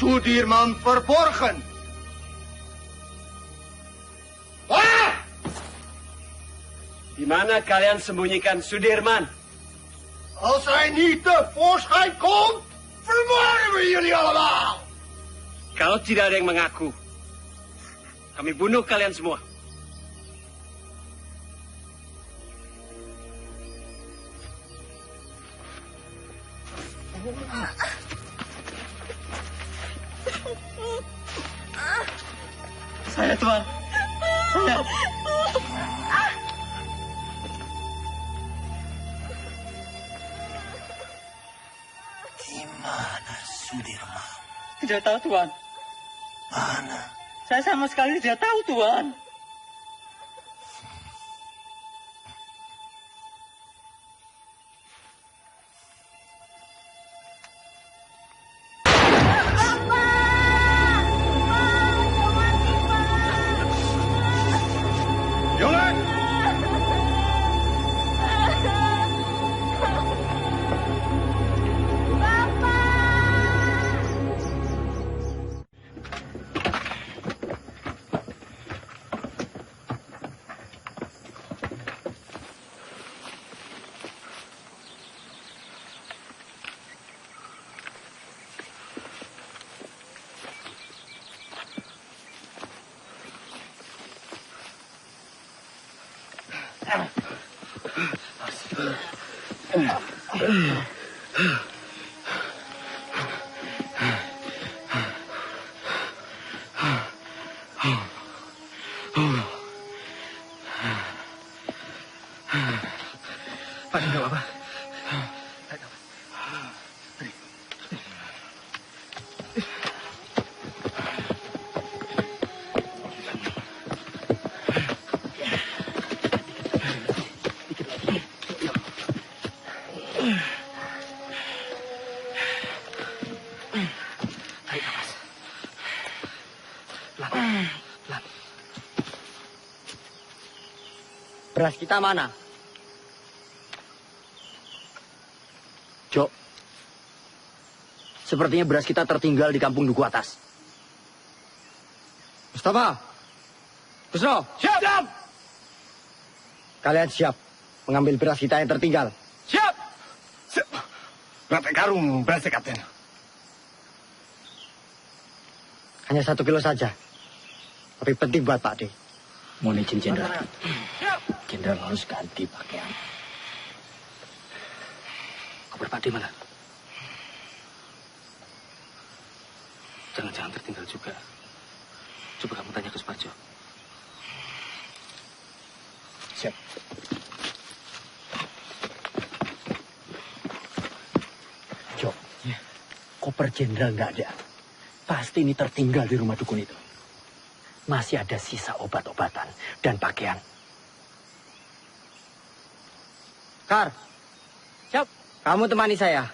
Sudirman verborgen. Di mana kalian sembunyikan Sudirman? Als hij niet tevoorschijn komt, vermoorden we jullie allemaal. Kalau tidak ada yang mengaku, kami bunuh kalian semua. Saya, Tuan. Saya. Di mana Sudirman? Tidak tahu, Tuan. Mana? Saya sama sekali tidak tahu, Tuan. Beras kita mana? Jok, sepertinya beras kita tertinggal di kampung Duku Atas. Mustafa, Kusno, siap! Kalian siap mengambil beras kita yang tertinggal? Siap! Berapa karung beras, Kapten? Hanya 1 kilo saja. Tapi penting buat Pak D. Mohon izin, Jenderal. Jenderal harus ganti pakaian. Kabar Pak D mana? Jangan-jangan tertinggal juga. Coba kamu tanya ke Suparjo. Siap. Jok, koper Jenderal nggak ada. Pasti ini tertinggal di rumah dukun itu. Masih ada sisa obat-obatan dan pakaian. Kar, siap. Kamu temani saya.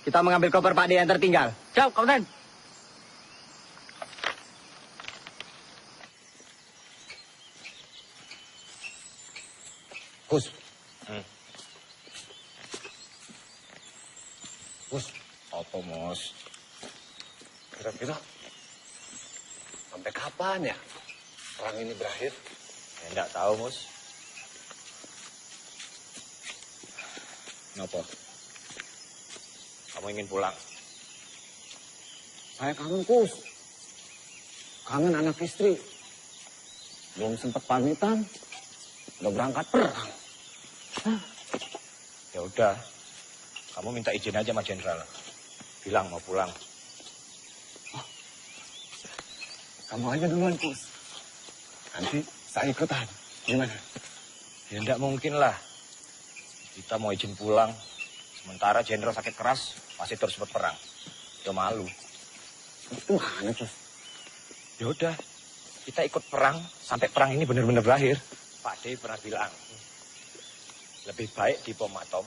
Kita mengambil koper Pak D yang tertinggal. Siap, Kapten. Gus. Gus, apa, Mos? Kira-kira sampai kapan ya perang ini berakhir? Ya, enggak tahu, Mus. Kenapa? Kamu ingin pulang? Saya kangen, Gus. Kangen anak istri. Belum sempat pamitan, udah berangkat perang. Ya udah, kamu minta izin aja sama Jenderal. Bilang mau pulang. Kamu aja duluan, Gus. Nanti saya ikutan. Gimana? Ya enggak mungkin lah. Kita mau izin pulang. Sementara Jenderal sakit keras, masih terus berperang. Ya malu. Itu mana, Gus? Ya udah, kita ikut perang sampai perang ini benar-benar berakhir. Pak D pernah bilang, lebih baik dibom atom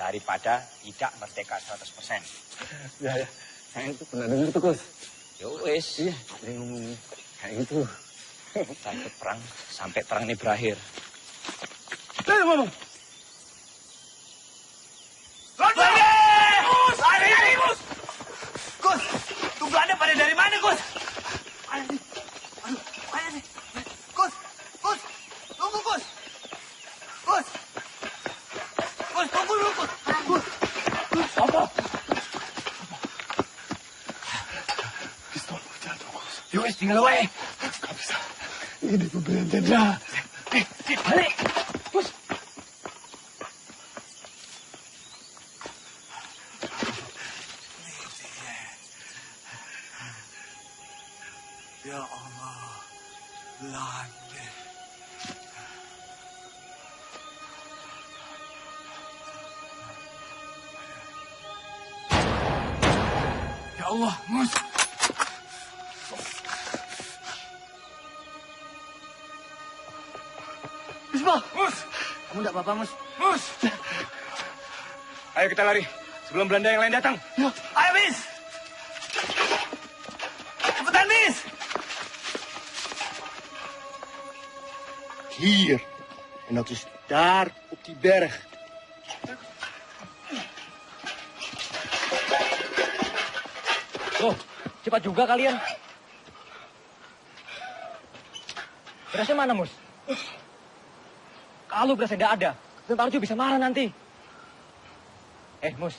daripada tidak merdeka 100%. Ya. Saya itu pernah dengar tuh, Gus. Ya wes. Iya, ada yang ngomong kayak gitu. Kita ikut perang sampai perang ini berakhir. Ngomong. Gus! Lari, Gus! Gus, tuh Belanda pada dari mana, Gus? Mana sih? Gus! Tunggu, Gus! Gus, tunggu dulu, Gus! Apa? Pistol jatuh, Gus. Yowes, tinggal wae. Gak bisa. Ini pembelian Jenderal. Balik! Gus! Ya Allah, Belanda. Ya Allah, Mus! Bismillah! Mus! Kamu enggak apa-apa, Mus? Mus! Ayo kita lari, sebelum Belanda yang lain datang. Ya. Ayo, Bis! Cepetan, Bis! Hier. En dat is daar op die berg. Oh, cepat juga kalian. Berasnya mana, Mus? Kalau berasnya nggak ada, Tentara Ju bisa marah nanti. Mus,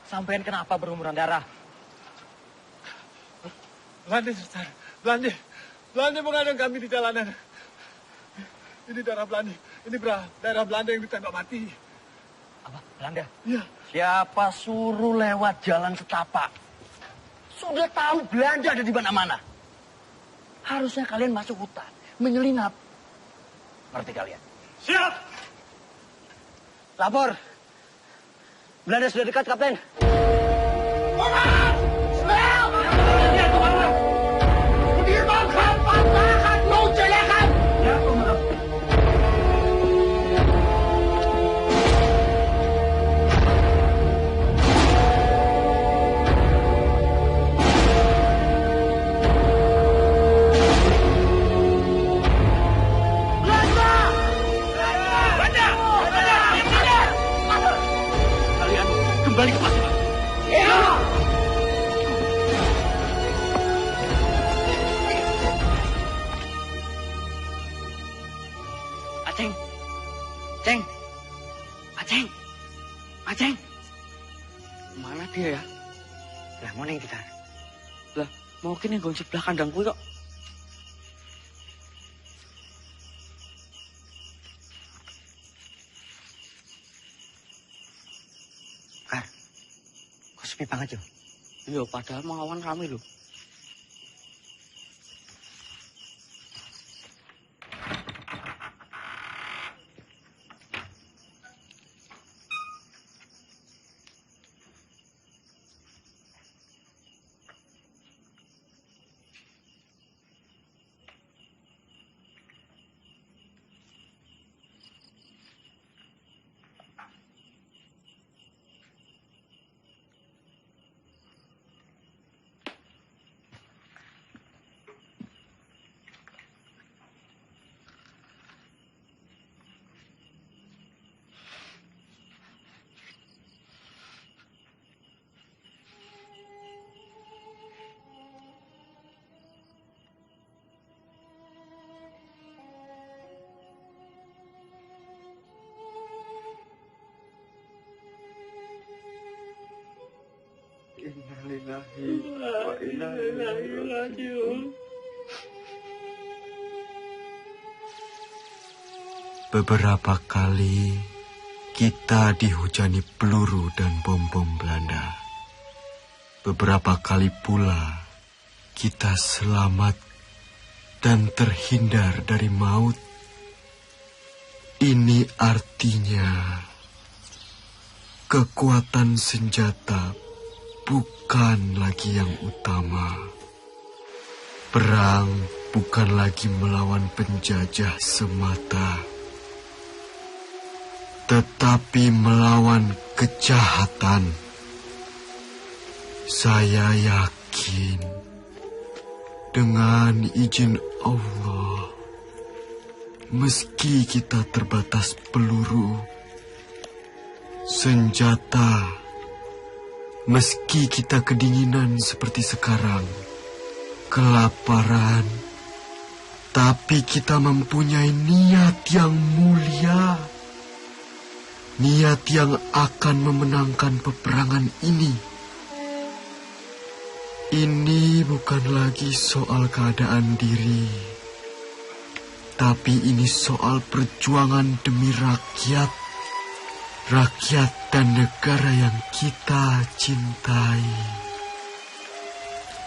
sampean kenapa berumuran darah? Belanda, Sultan. Belanda mengadang kami di jalanan. Ini darah Belanda. Ini darah Belanda yang ditembak mati. Apa? Belanda? Iya. Siapa suruh lewat jalan setapak? Sudah tahu Belanda ada di mana-mana. Harusnya kalian masuk hutan, menyelinap. Ngerti kalian? Siap! Lapor. Belanda sudah dekat, Kapten. Lah mau ning ditarik. Lah mau kene nggon sebelah kandang kuwi kok. Kar, kok sepi banget yo? Iya, padahal melawan rame lho. Innalillahi wa inna ilaihi raji'un. Beberapa kali kita dihujani peluru dan bom-bom Belanda. Beberapa kali pula kita selamat dan terhindar dari maut. Ini artinya kekuatan senjata bukan lagi yang utama. Perang bukan lagi melawan penjajah semata, tetapi melawan kejahatan. Saya yakin dengan izin Allah, meski kita terbatas peluru, senjata, meski kita kedinginan seperti sekarang, kelaparan, tapi kita mempunyai niat yang mulia. Niat yang akan memenangkan peperangan ini. Ini bukan lagi soal keadaan diri, tapi ini soal perjuangan demi rakyat. Rakyat dan negara yang kita cintai.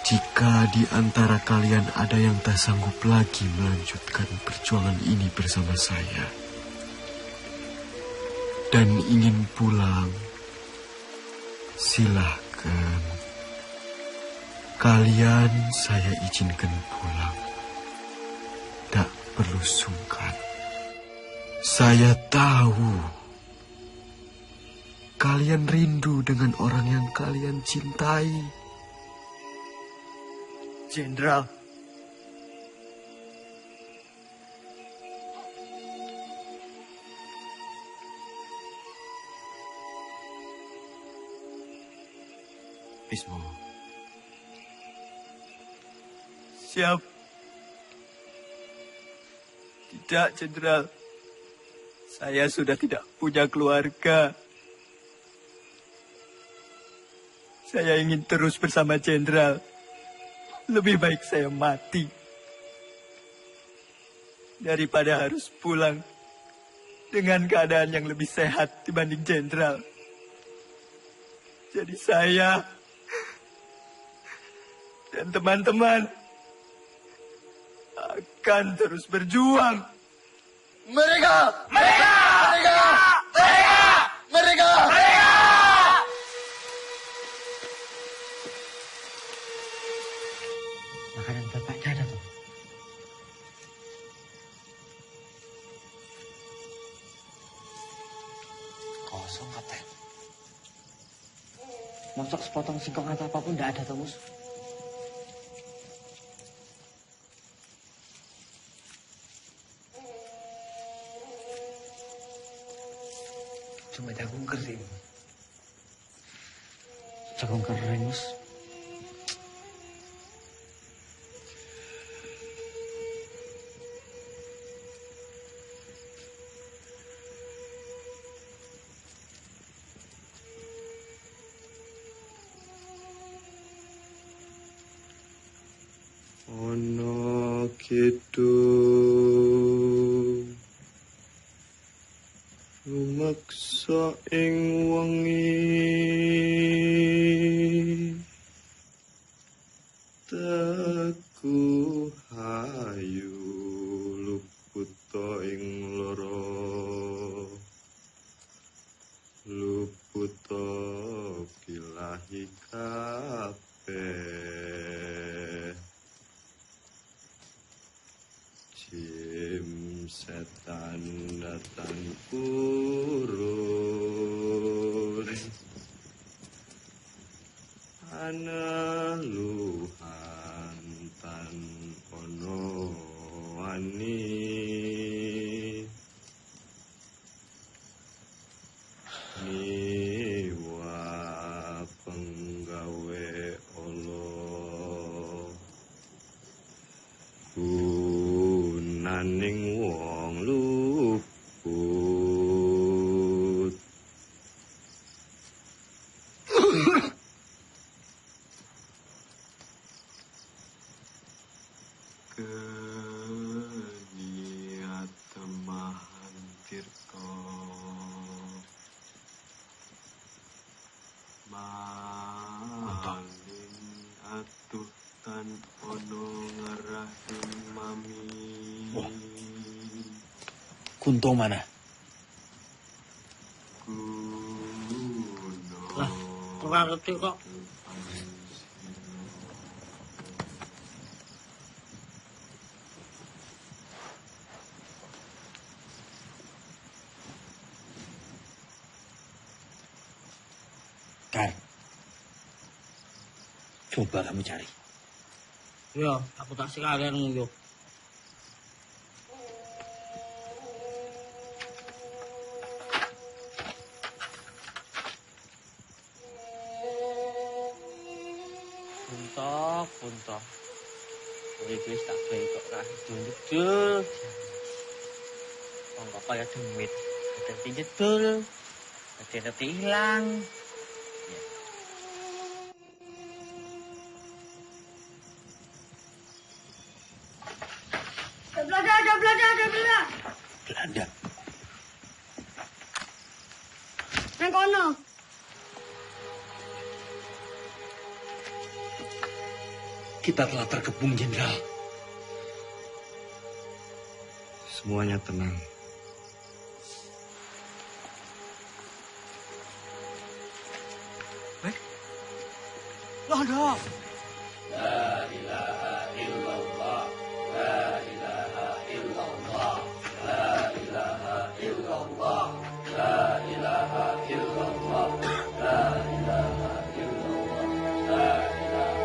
Jika di antara kalian ada yang tak sanggup lagi melanjutkan perjuangan ini bersama saya dan ingin pulang, silahkan. Kalian saya izinkan pulang. Tak perlu sungkan. Saya tahu kalian rindu dengan orang yang kalian cintai. Jenderal. Bismo. Siap. Tidak, Jenderal. Saya sudah tidak punya keluarga. Saya ingin terus bersama Jenderal. Lebih baik saya mati daripada harus pulang dengan keadaan yang lebih sehat dibanding Jenderal. Jadi saya dan teman-teman akan terus berjuang. Mereka! Mereka! Mereka! Mereka! Mereka! Mereka! Makanan bapak ada tuh. Kosong, Kapten. Mosok sepotong singkong atau apapun tidak ada tuh, Mus. Cuma jagung kering. Jagung kering, Mus. Ono kidung lumaksa ing wengi teku hayu luputa ing lara luputa bilahi kabeh jim setan datang kurun ana luhan tan ono wani niwa penggawe Allah gunaning wong luput keniat temahan tirta maling atuh tan ono ngarahim mami. Kunto mana? Lah, kurang ngerti kok. Kar, coba kamu cari. Ya, aku tak sekalian nguyuh. Punta. Iki wis tak gawe kok ra dul. Wong kok kaya demit. Dadi jedul. Dadi ilang. Ada Belanda. Belanda. Nang kono. Kita telah terkepung, Jenderal. Semuanya tenang. Belanda. La ilaha illallah. La ilaha illallah. La ilaha illallah. La ilaha illallah. La ilaha illallah. La ilaha illallah. La ilaha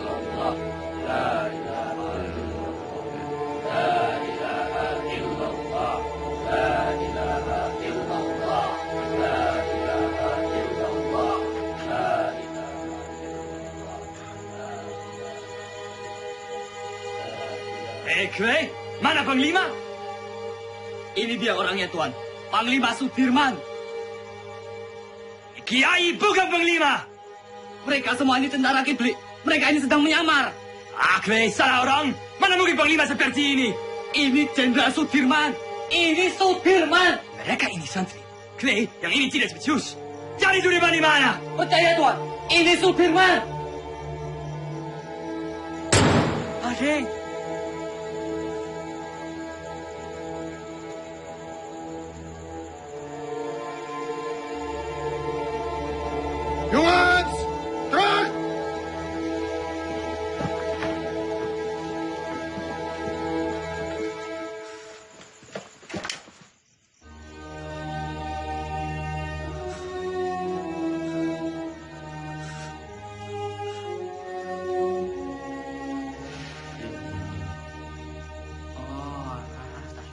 illallah. La ilaha illallah. La ilaha illallah. La ilaha illallah. La ilaha illallah. Kwei, mana Panglima? Ini dia orangnya, Tuan. Panglima Sudirman. Kiai bukan Panglima. Mereka semua ini tentara kiblik. Mereka ini sedang menyamar. Kwei, salah orang. Mana mungkin Panglima seperti ini? Ini Jenderal Sudirman. Ini Sudirman. Mereka ini santri. Kwei, yang ini tidak spesius. Cari Sudirman di mana? Percaya, Tuan. Ini Sudirman. Adek. Jongens, terug!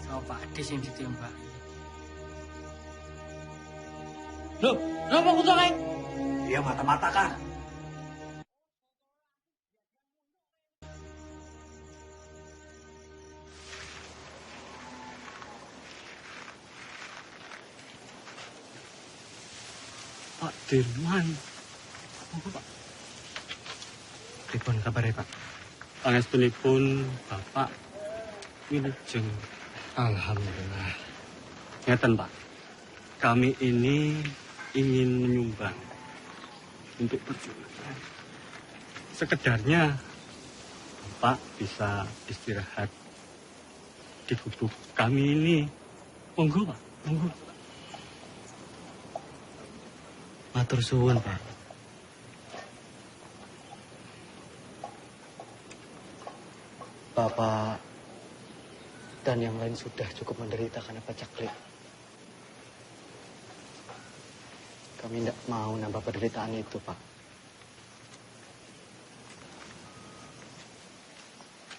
Coba di sini ditembak. Loh, kenapa Kunto Kang? Dia mata-mata kan? Pak Dirman. Apa, Pak? Pripun kabare, Pak? Pangestunipun Bapak wilujeng. Alhamdulillah. Ngeten, Pak. Kami ini ingin menyumbang untuk perjuangan. Sekedarnya Bapak bisa istirahat di gubuk kami ini. Monggo, Pak. Monggo. Matur suwun, Pak. Bapak dan yang lain sudah cukup menderita karena pacaklik. Kami tidak mau nambah penderitaan itu, Pak.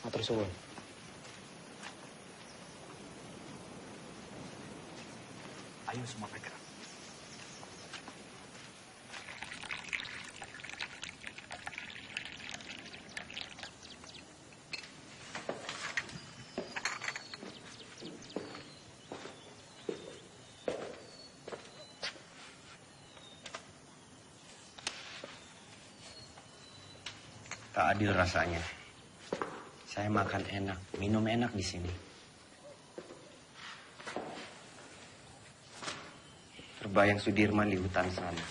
Matur suwun. Ayo semua bergerak. Tak adil rasanya. Saya makan enak, minum enak di sini. Terbayang Sudirman di hutan sana.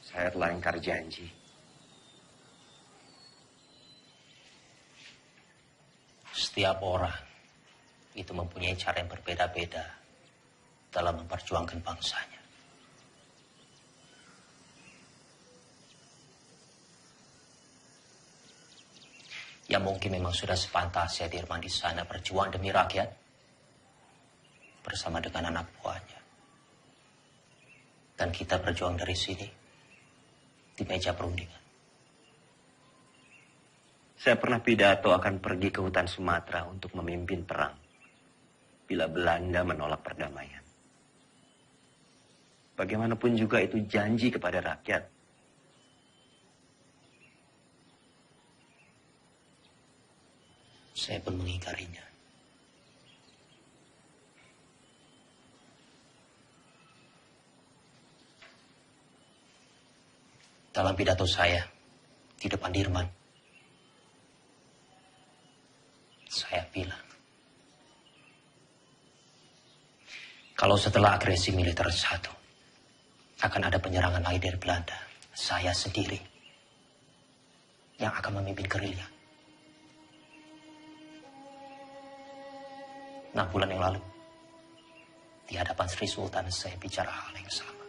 Saya telah ingkar janji. Setiap orang itu mempunyai cara yang berbeda-beda dalam memperjuangkan bangsanya. Ya mungkin memang sudah sepantasnya Dirman di sana berjuang demi rakyat bersama dengan anak buahnya. Dan kita berjuang dari sini di meja perundingan. Saya pernah pidato akan pergi ke hutan Sumatera untuk memimpin perang bila Belanda menolak perdamaian. Bagaimanapun juga itu janji kepada rakyat. Saya pun mengingkarinya. Dalam pidato saya di depan Dirman, saya bilang, kalau setelah agresi militer satu, akan ada penyerangan lain dari Belanda, saya sendiri yang akan memimpin gerilya. 6 bulan yang lalu, di hadapan Sri Sultan saya bicara hal yang sama.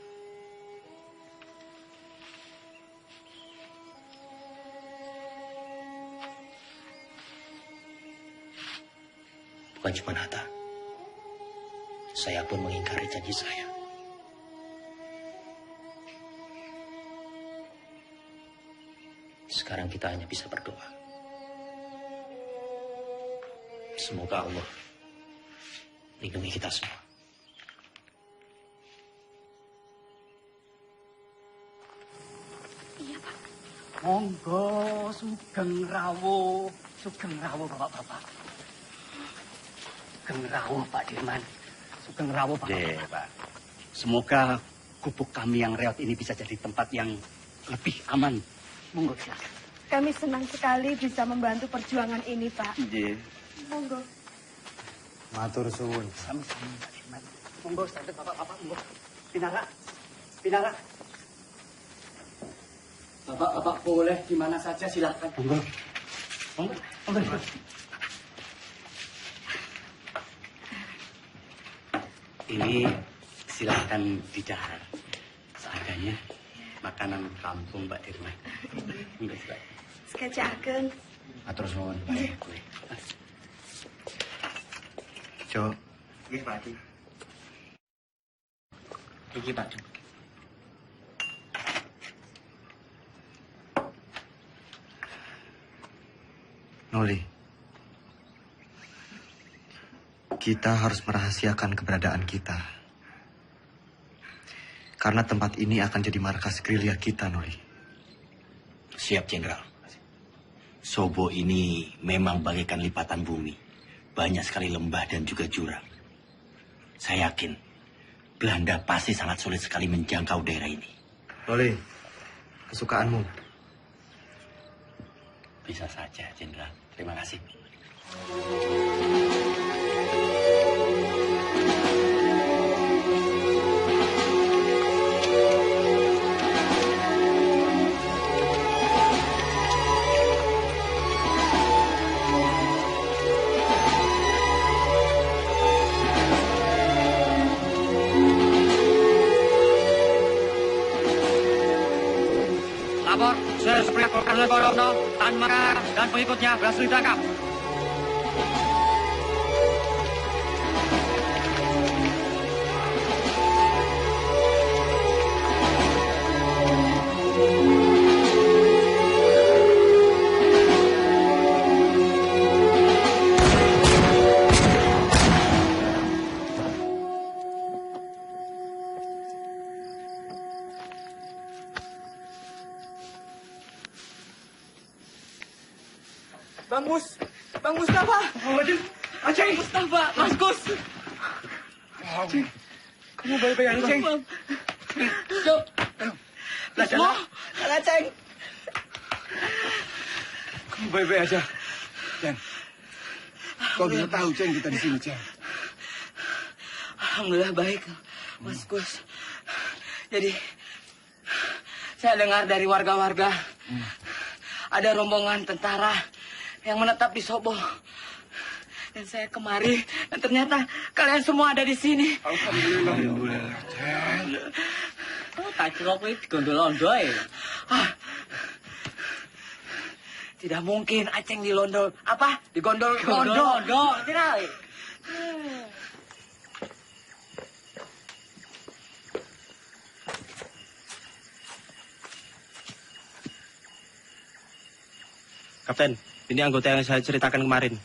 Bukan cuma Hatta, saya pun mengingkari janji saya. Sekarang kita hanya bisa berdoa. Semoga Allah lindungi kita semua. Iya, Pak. Monggo, sugeng rawuh bapak-bapak. Sugeng rawuh Pak Dirman. Sugeng rawuh Pak. Pak. Semoga gubuk kami yang reot ini bisa jadi tempat yang lebih aman. Monggo silakan. Kami senang sekali bisa membantu perjuangan ini, Pak. Nggih. Monggo. Matur suwun. Sama-sama Pak Dirman. Monggo, santai bapak-bapak, monggo. Pinara. Pinara. Bapak-bapak boleh di mana saja silakan. Monggo. Monggo. Monggo. Ini silakan didahar. Seadanya makanan kampung Pak Dirman. Monggo silakan. Sekecakaken. Matur suwun. Cok. Nggih, Pak Haji. Iki Pak. Noli, kita harus merahasiakan keberadaan kita. Karena tempat ini akan jadi markas gerilya kita, Noli. Siap, Jenderal. Sobo ini memang bagaikan lipatan bumi. Banyak sekali lembah dan juga jurang. Saya yakin Belanda pasti sangat sulit sekali menjangkau daerah ini. Noli, kesukaanmu. Bisa saja, Jenderal. Terima kasih. Lapor, Supriya Korkan Legorono, Tan Makar, dan pengikutnya berhasil ditangkap. Bang Mustafa. Aceng. Mustafa, Mas Gus. Aceng, kamu baik-baik aja, Aceng. Cuk. Lajana. Aceng. Kamu baik-baik aja. Ceng. Kau bisa tahu, Ceng, kita di sini, Ceng. Alhamdulillah baik, Mas Gus. Jadi, saya dengar dari warga-warga ada rombongan tentara yang menetap di Sobo. Dan saya kemari, dan ternyata kalian semua ada di sini. Alhamdulillah. Oh, tak kira aku digondol-ondol ya. Tidak mungkin Aceng dilondol. Apa? Digondol-gondol. Tidak. Kapten, ini anggota yang saya ceritakan kemarin.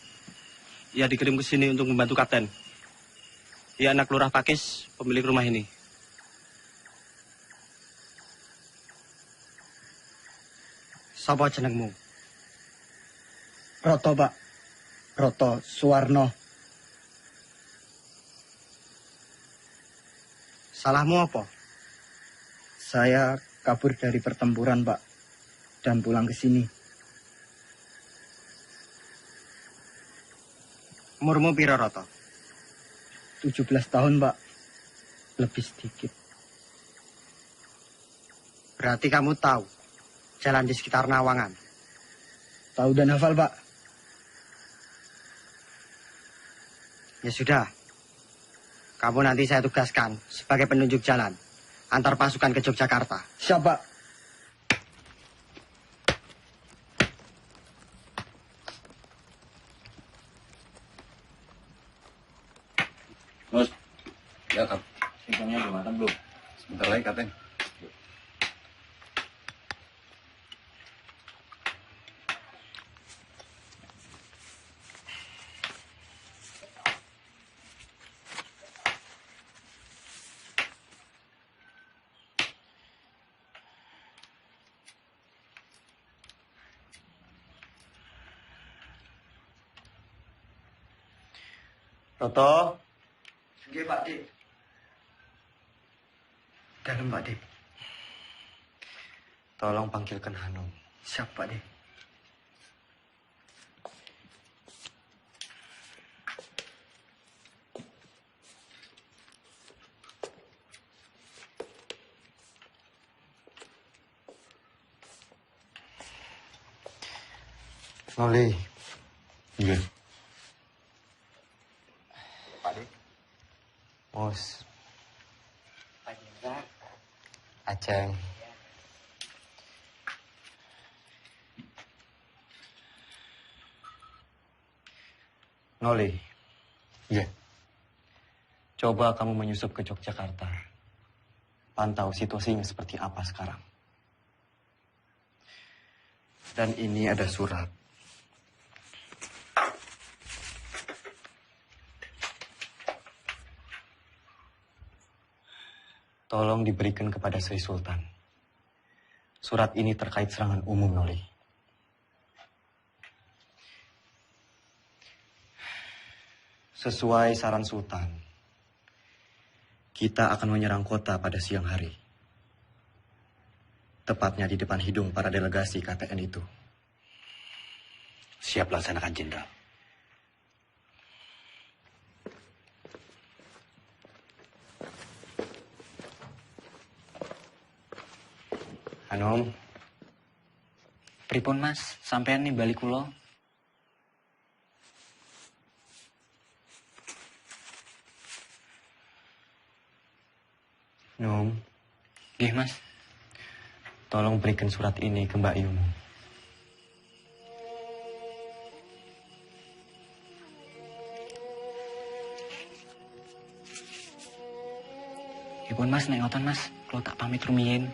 Ia dikirim ke sini untuk membantu Kapten. Ia anak Lurah Pakis, pemilik rumah ini. Sapa jenengmu? Roto, Pak. Roto Suwarno. Salahmu apa? Saya kabur dari pertempuran, Pak. Dan pulang ke sini. Umurmu piro, Roto? 17 tahun, Pak. Lebih sedikit. Berarti kamu tahu jalan di sekitar Nawangan? Tahu dan hafal, Pak. Ya sudah. Kamu nanti saya tugaskan sebagai penunjuk jalan antar pasukan ke Yogyakarta. Siap, Pak. Mus, ya Kap. Singkongnya udah matang belum? Sebentar lagi, Kapten. Roto. Nggih, Pak Dik. Dalam, Pak Dik. Tolong panggilkan Hanum. Siap, Pak Dik. Noli. Iya. Pak Dik. Mus. Aceng. Noli. Iya. Coba kamu menyusup ke Yogyakarta. Pantau situasinya seperti apa sekarang. Dan ini ada surat. Tolong diberikan kepada Sri Sultan. Surat ini terkait serangan umum, Noli. Sesuai saran Sultan, kita akan menyerang kota pada siang hari. Tepatnya di depan hidung para delegasi KTN itu. Siap laksanakan, Jenderal. Anom. Pripun Mas, sampean nih balik kula. Nom. Nggih, Mas. Tolong berikan surat ini ke Mbak Yumu. Pripun Mas, nek ngoten Mas, kula tak pamit rumiyin.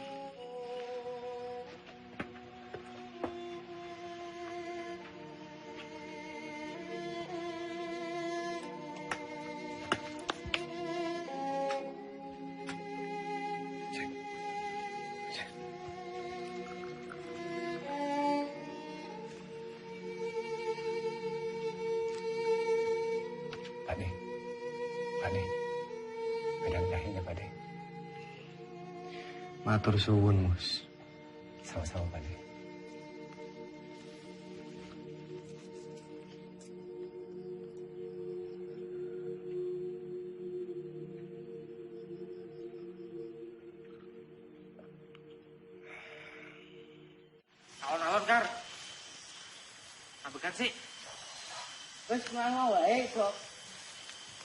Matur suwun, Mus. Sama-sama, Pak. Alon-alon, Kar. Apa sih? Wes ngono wae kok.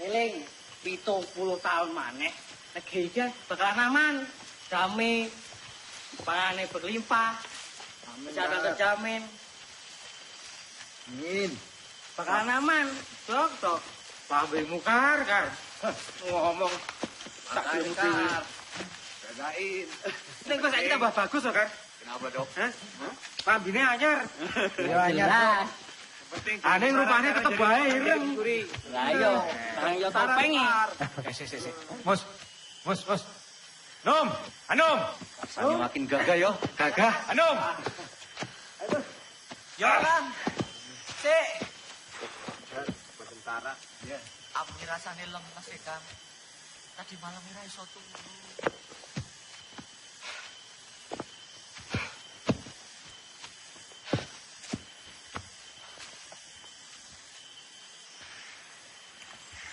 Eling 70 tahun maneh. Negeri iki bakalan aman. Damai, pangannya berlimpah, kesehatan terjamin. Amin. Bakalan aman, dok. Pambe mukar, Kar. Ngomong tak Kar. Jagain. Ini kok saiki tambah bagus loh, Kar. Kenapa, Dok? Hah? Pambine anyar. Ya anyar. Aneh rupanya tetep bae, ireng. Lah iya, barang yo topeng. Sik. Mus. Nom, Anom. Rasanya makin gagah yo. Gagah, Anom. Jalan. Sik. Sementara. Ya. Aku rasane lemes e, Kang. Tadi malam ora iso turu.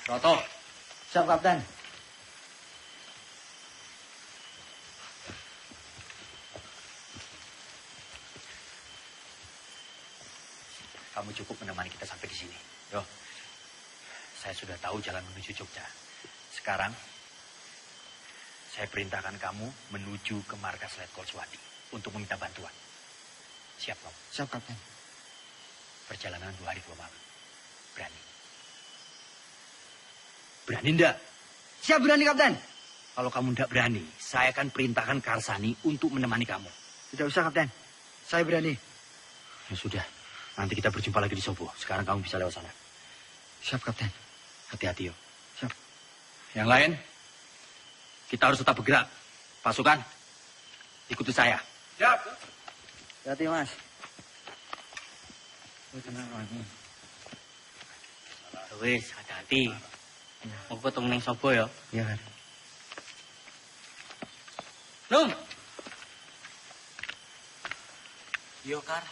Roto. Siap, Kapten. Kamu cukup menemani kita sampai di sini. Yo, saya sudah tahu jalan menuju Jogja. Sekarang, saya perintahkan kamu menuju ke markas Letkol Swati untuk meminta bantuan. Siap, kamu? Siap, Kapten. Perjalanan 2 hari 2 malam. Berani? Berani ndak? Siap, berani, Kapten. Kalau kamu ndak berani, saya akan perintahkan Karsani untuk menemani kamu. Tidak usah, Kapten. Saya berani. Ya sudah. Nanti kita berjumpa lagi di Sobo. Sekarang kamu bisa lewat sana. Siap, Kapten. Hati-hati, yo. Siap. Yang lain, kita harus tetap bergerak. Pasukan, ikuti saya. Siap. Hati, Mas. Wis, hati-hati. Mau ketemu ning Sobo ya? Iya, Kar. Num. Yo, Kar.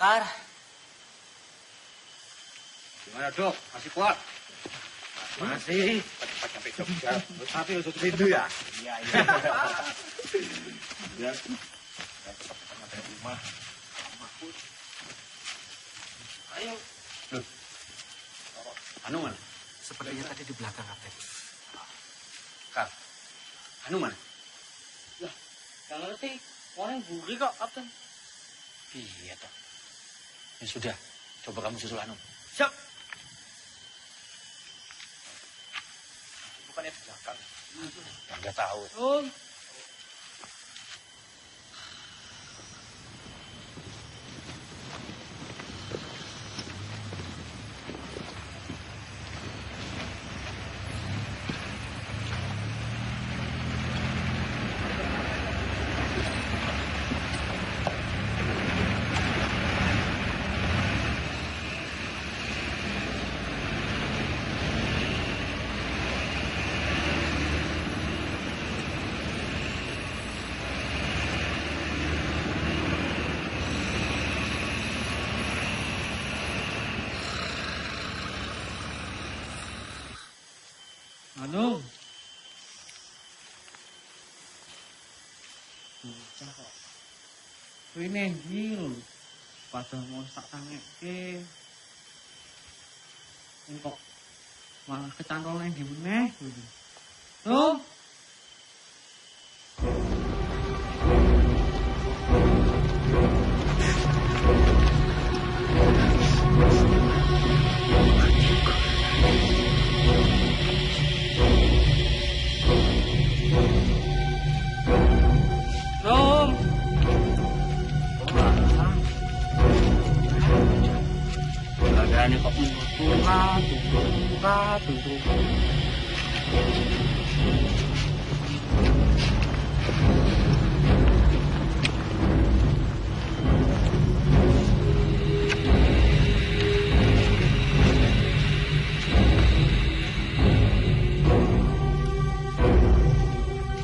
Kar. Gimana, Dok? Masih kuat? Masih. Cepat sampai Jogja. Tapi untuk rindu ya? Iya. Ya. Cepat sampai rumah. Ayo. Loh. Anu mana? Sepertinya tadi di belakang, Kapten. Kak, Anu mana? Lah, gak ngerti. Orang buri kok, Kapten. Iya, toh. Ya sudah, coba kamu susul Anu. Siap. Bukannya di belakang. Enggak tahu. Anu. Bocah kok. Kuwi nendi lho. Padahal mau tak tangekke. Kok malah kecantol nang ndi meneh. Tuh. Rom. Lagane kok tunggu.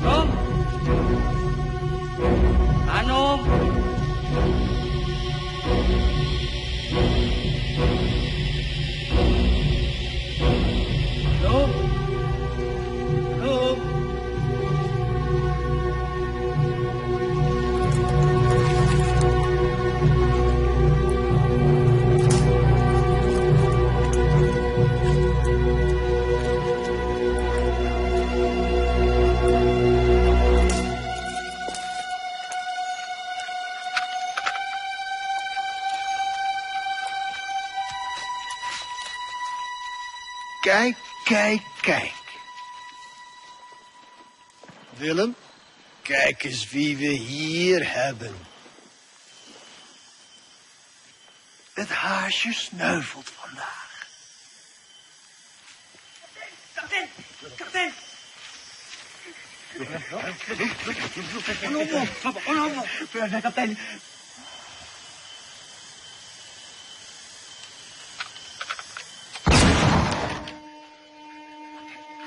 Rom. Anu. Kijk. Willem, kijk eens wie we hier hebben. Het haasje sneuvelt vandaag. Kapten. Kapten.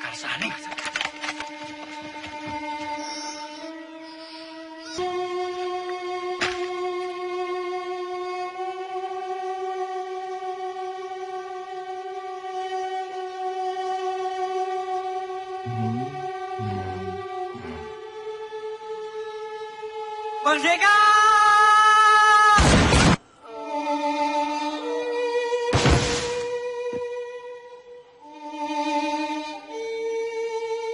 Karsani. Bang Jeka!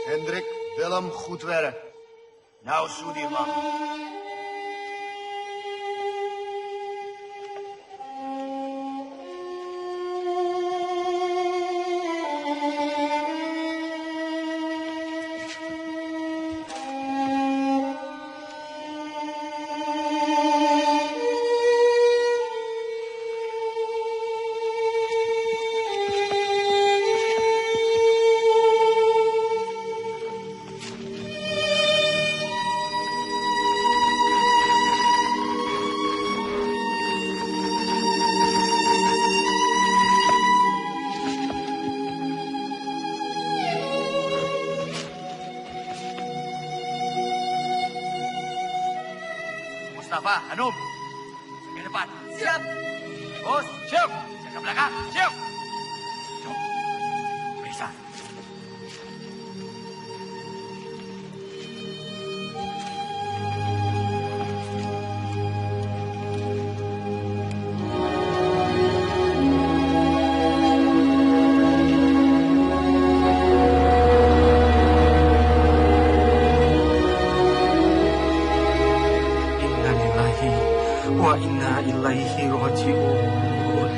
Hendrik, Willem, goed werk. Nou, Soedirman. Mustafa, Hanum, ke depan. Siap. Bos, siap. Jaga belakang, siap. Jom, periksa. Wa inna ilaihi raji'un.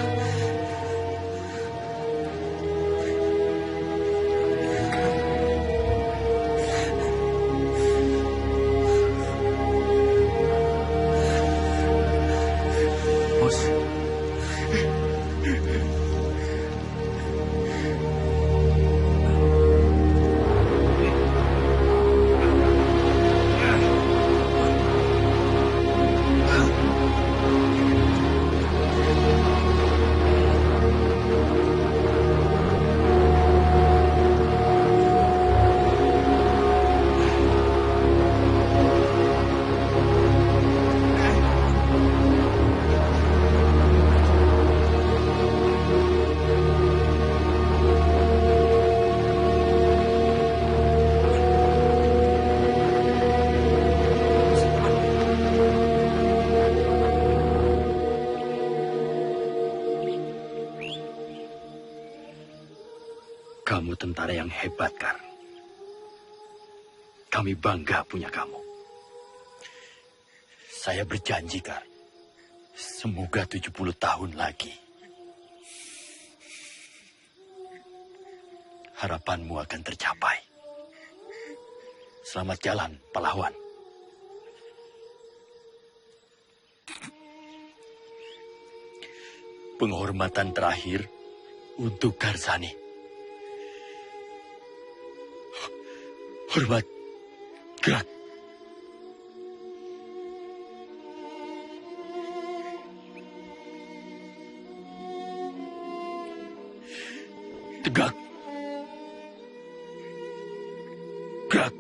Kamu tentara yang hebat, Kar. Kami bangga punya kamu. Saya berjanji, Kar. Semoga 70 tahun lagi. Harapanmu akan tercapai. Selamat jalan, pahlawan. Penghormatan terakhir untuk Karsani. Hormat, gerak. Tegak. Gerak.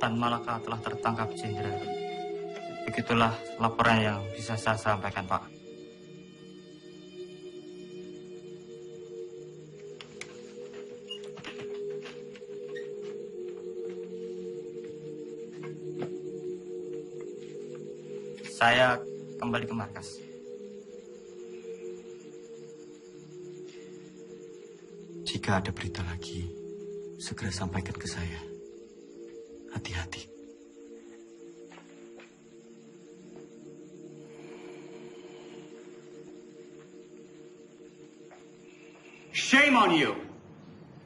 Tan Malaka telah tertangkap, Jenderal. Begitulah laporan yang bisa saya sampaikan, Pak. Saya kembali ke markas. Jika ada berita lagi, segera sampaikan ke saya. Hati-hati. Shame on you!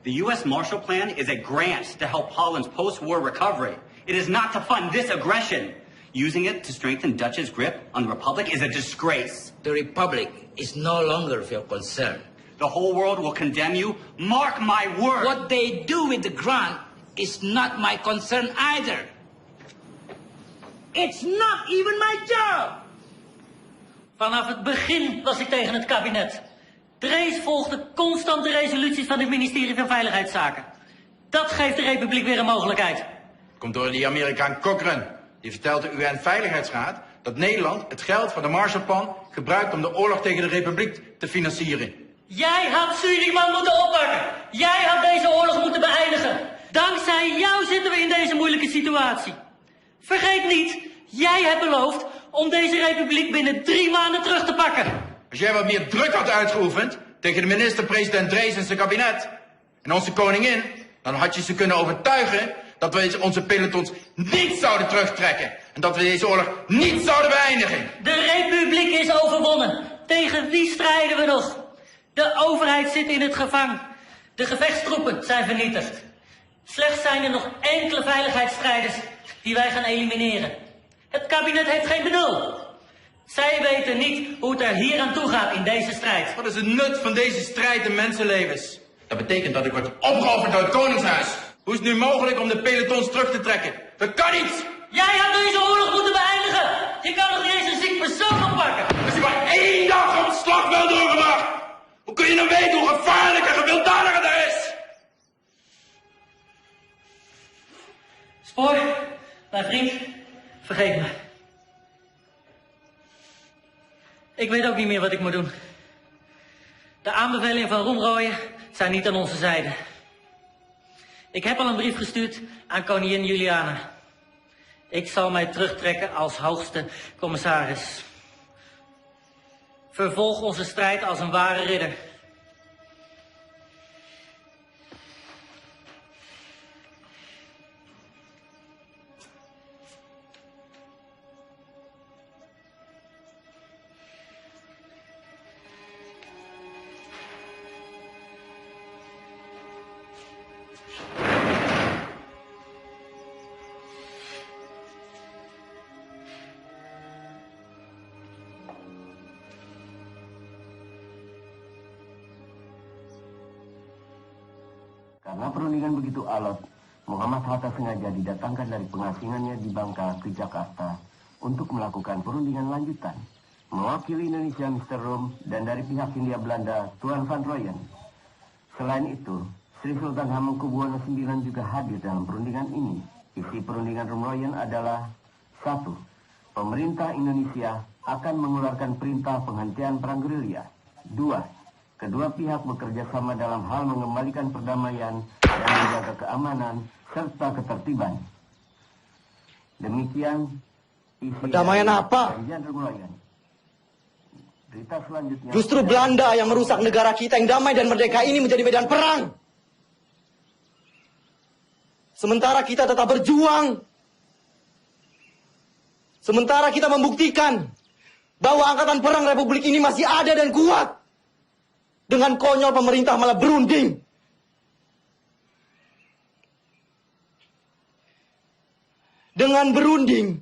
The U.S. Marshall Plan is a grant to help Holland's post-war recovery. It is not to fund this aggression. Using it to strengthen Dutch's grip on the Republic is a disgrace. The Republic is no longer of your concern. The whole world will condemn you. Mark my word! What they do with the grant is not my concern either. It's not even my job! Vanaf het begin was ik tegen het kabinet. Drees volgde constant de resoluties van het ministerie van Veiligheidszaken. Dat geeft de Republiek weer een mogelijkheid. Komt door die Amerikaan Cochrane. Die vertelt de UN-veiligheidsraad dat Nederland het geld van de Marshallplan gebruikt om de oorlog tegen de Republiek te financieren. Jij had Suriname moeten oppakken. Jij had deze oorlog moeten beëindigen. Dankzij jou zitten we in deze moeilijke situatie. Vergeet niet, jij hebt beloofd om deze republiek binnen 3 maanden terug te pakken. Als jij wat meer druk had uitgeoefend tegen de minister-president Drees en zijn kabinet en onze koningin, dan had je ze kunnen overtuigen dat we onze pelotons niet zouden terugtrekken en dat we deze oorlog niet zouden beëindigen. De republiek is overwonnen. Tegen wie strijden we nog? De overheid zit in het gevangen. De gevechtstroepen zijn vernietigd. Slechts zijn er nog enkele veiligheidsstrijders die wij gaan elimineren. Het kabinet heeft geen benul. Zij weten niet hoe het er hier aan toe gaat in deze strijd. Wat is het nut van deze strijd in mensenlevens? Dat betekent dat ik word opgeofferd door het Koningshuis. Hoe is het nu mogelijk om de pelotons terug te trekken? Dat kan niet! Jij had deze oorlog moeten beëindigen! Je kan nog niet eens een ziek persoon oppakken! Als je maar 1 dag op het slagveld doorgebracht! Hoe kun je dan weten hoe gevaarlijk en gewelddadig het is? Spoor, mijn vriend, vergeet me. Ik weet ook niet meer wat ik moet doen. De aanbevelingen van Roemrooyen zijn niet aan onze zijde. Ik heb al een brief gestuurd aan koningin Juliana. Ik zal mij terugtrekken als hoogste commissaris. Vervolg onze strijd als een ware ridder. Karena perundingan begitu alot, Muhammad Hatta sengaja didatangkan dari pengasingannya di Bangka ke Jakarta untuk melakukan perundingan lanjutan. Mewakili Indonesia Mr. Rum dan dari pihak Hindia Belanda Tuan Van Rooyen. Selain itu, Sri Sultan Hamengkubuwono IX juga hadir dalam perundingan ini. Isi perundingan Rum Rooyen adalah 1. Pemerintah Indonesia akan mengeluarkan perintah penghentian perang gerilya. 2. Kedua pihak bekerja sama dalam hal mengembalikan perdamaian dan menjaga keamanan serta ketertiban. Demikian isi perdamaian apa? Perjanjian Rum Rooyen. Berita selanjutnya. Justru Belanda yang merusak negara kita yang damai dan merdeka ini menjadi medan perang. Sementara kita tetap berjuang. Sementara kita membuktikan bahwa angkatan perang Republik ini masih ada dan kuat. Dengan konyol pemerintah malah berunding. Dengan berunding,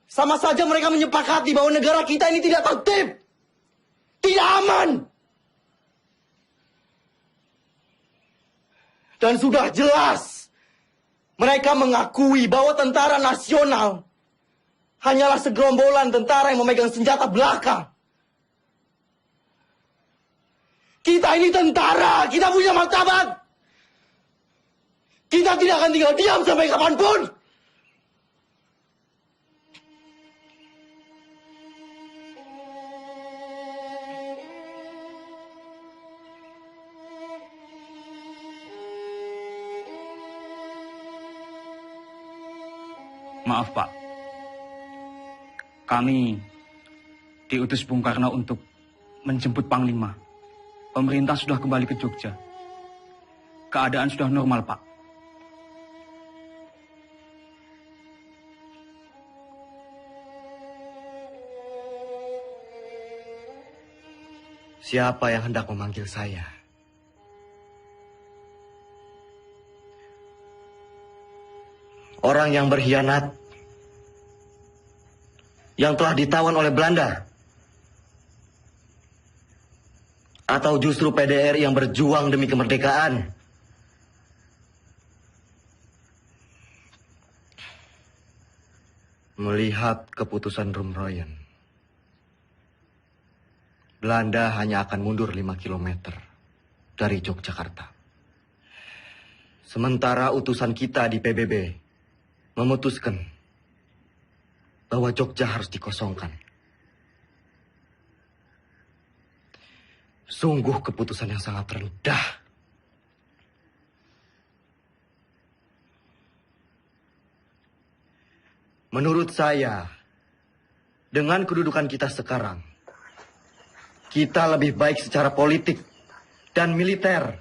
sama saja mereka menyepakati bahwa negara kita ini tidak tertib. Tidak aman. Dan sudah jelas, mereka mengakui bahwa tentara nasional hanyalah segerombolan tentara yang memegang senjata belaka. Kita ini tentara, kita punya martabat. Kita tidak akan tinggal diam sampai kapanpun. Maaf, Pak. Kami diutus Bung Karno untuk menjemput Panglima. Pemerintah sudah kembali ke Jogja. Keadaan sudah normal, Pak. Siapa yang hendak memanggil saya? Orang yang berkhianat, yang telah ditawan oleh Belanda, atau justru PDRI yang berjuang demi kemerdekaan? Melihat keputusan Rum Rooyen, Belanda hanya akan mundur 5 km dari Yogyakarta. Sementara utusan kita di PBB memutuskan bahwa Jogja harus dikosongkan. Sungguh keputusan yang sangat rendah. Menurut saya, dengan kedudukan kita sekarang, kita lebih baik secara politik dan militer.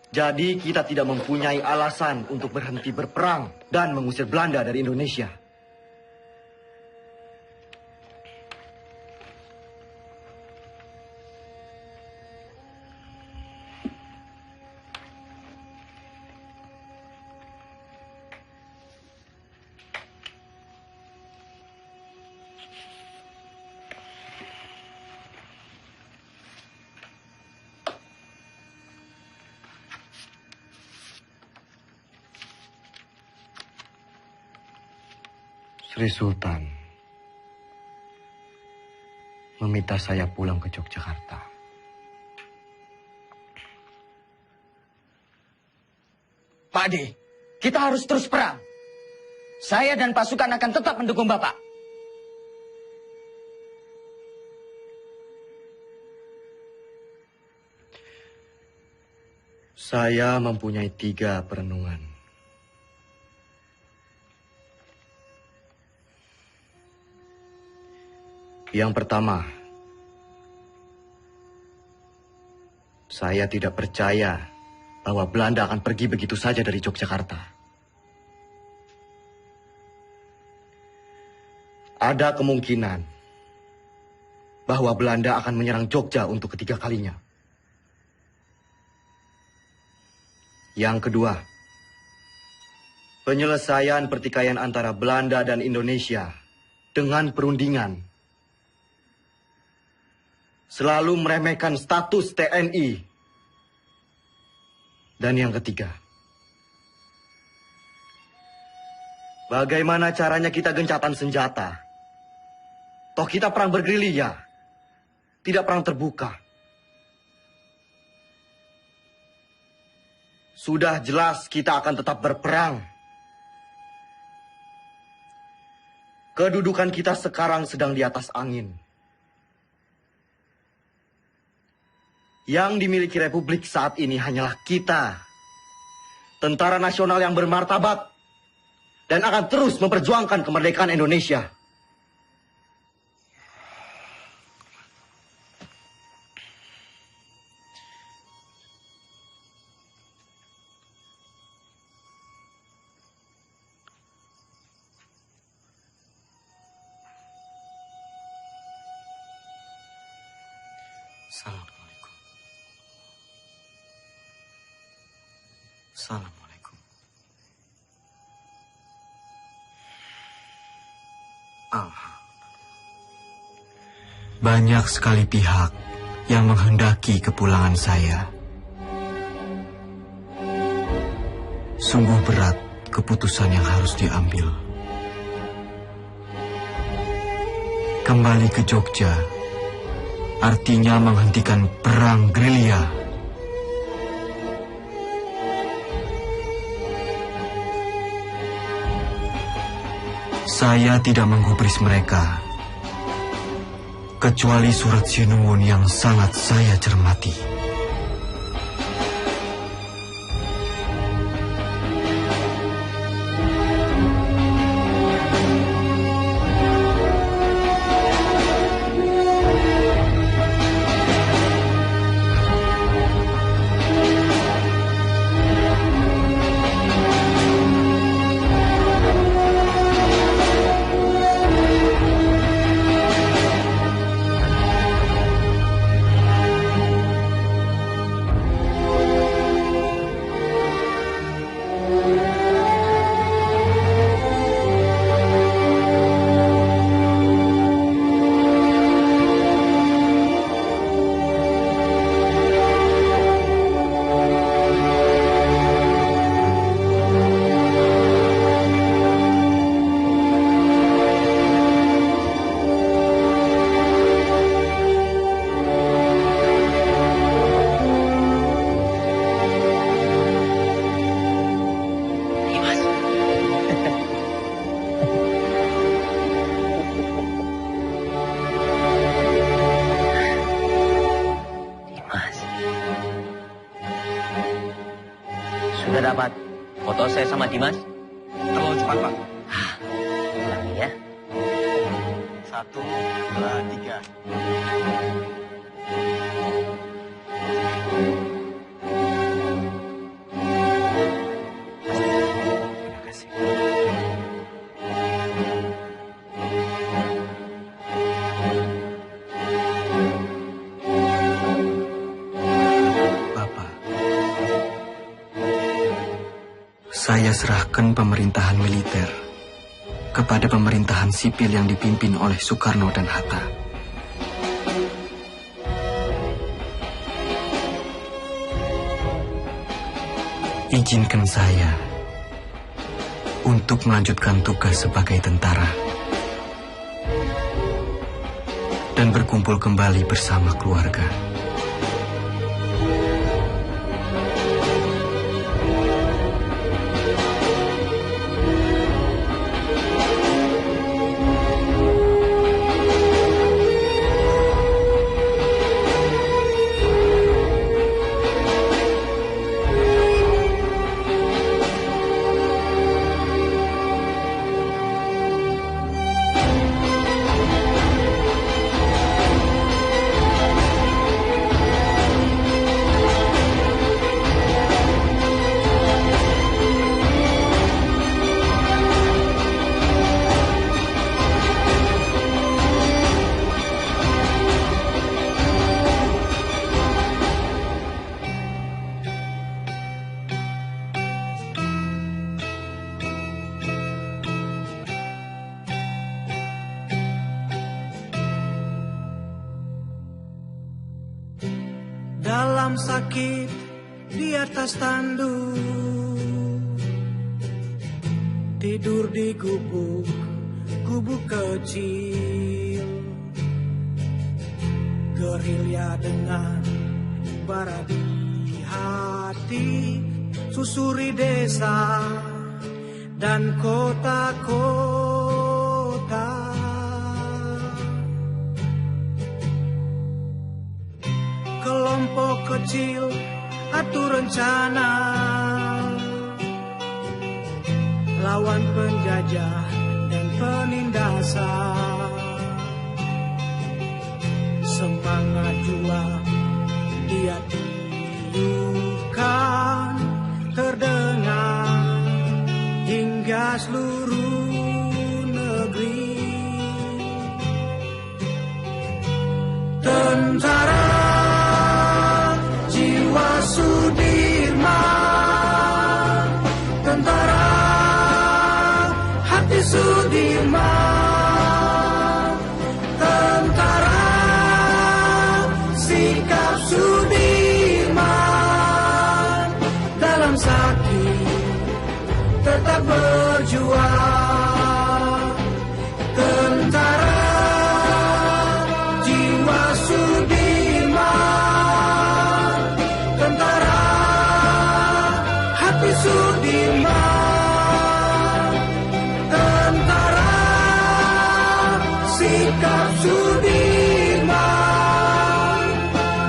Jadi kita tidak mempunyai alasan untuk berhenti berperang dan mengusir Belanda dari Indonesia. Sri Sultan meminta saya pulang ke Yogyakarta. Pak D, kita harus terus perang. Saya dan pasukan akan tetap mendukung Bapak. Saya mempunyai 3 perenungan. Yang pertama, saya tidak percaya bahwa Belanda akan pergi begitu saja dari Yogyakarta. Ada kemungkinan bahwa Belanda akan menyerang Jogja untuk ketiga kalinya. Yang kedua, penyelesaian pertikaian antara Belanda dan Indonesia dengan perundingan selalu meremehkan status TNI Dan yang ketiga, bagaimana caranya kita gencatan senjata? Toh kita perang bergerilya, tidak perang terbuka. Sudah jelas kita akan tetap berperang. Kedudukan kita sekarang sedang di atas angin. Yang dimiliki Republik saat ini hanyalah kita, tentara nasional yang bermartabat, dan akan terus memperjuangkan kemerdekaan Indonesia. Assalamualaikum. Assalamualaikum. Banyak sekali pihak yang menghendaki kepulangan saya. Sungguh berat keputusan yang harus diambil. Kembali ke Jogja artinya menghentikan perang gerilya. Saya tidak menggubris mereka, kecuali surat Sinuwun yang sangat saya cermati. Sudah dapat foto saya sama Dimas? Terlalu cepat, Pak. Ulangi ya. 1, 2, 3. Saya serahkan pemerintahan militer kepada pemerintahan sipil yang dipimpin oleh Soekarno dan Hatta. Izinkan saya untuk melanjutkan tugas sebagai tentara dan berkumpul kembali bersama keluarga. Dalam sakit di atas tanduk, tidur di gubuk kecil, gerilya dengan bara di hati, susuri desa dan kota-kota. Kelompok kecil atur rencana lawan penjajah dan penindasan. Semangat juang dia tiupkan terdengar hingga seluruh negeri. Tentara jiwa Sudirman, tentara hati Sudirman, tentara sikap Sudirman, dalam sakit tetap berjuang. Tentara jiwa Sudirman, tentara hati Sudirman, tentara sikap Sudirman,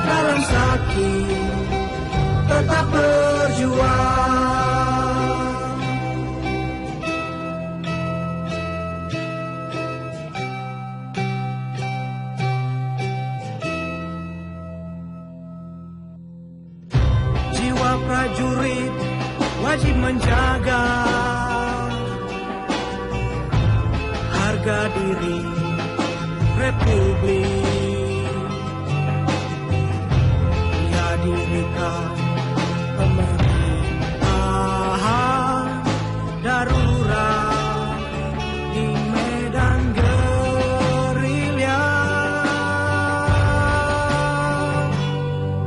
dalam sakit tetap berjuang. Jiwa prajurit wajib menjaga harga diri Republik. Ia dirikan pemerintahan darurat di medan gerilya.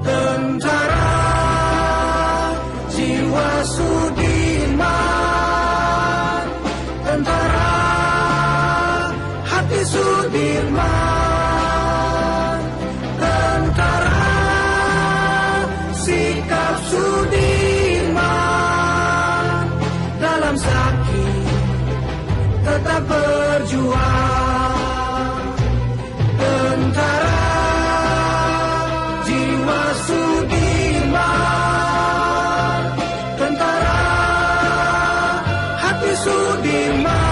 Tentara jiwa Sudirman, tentara hati Sudirman, tentara sikap Sudirman, dalam sakit tetap berjuang. Tentara jiwa Sudirman, tentara hati Sudirman,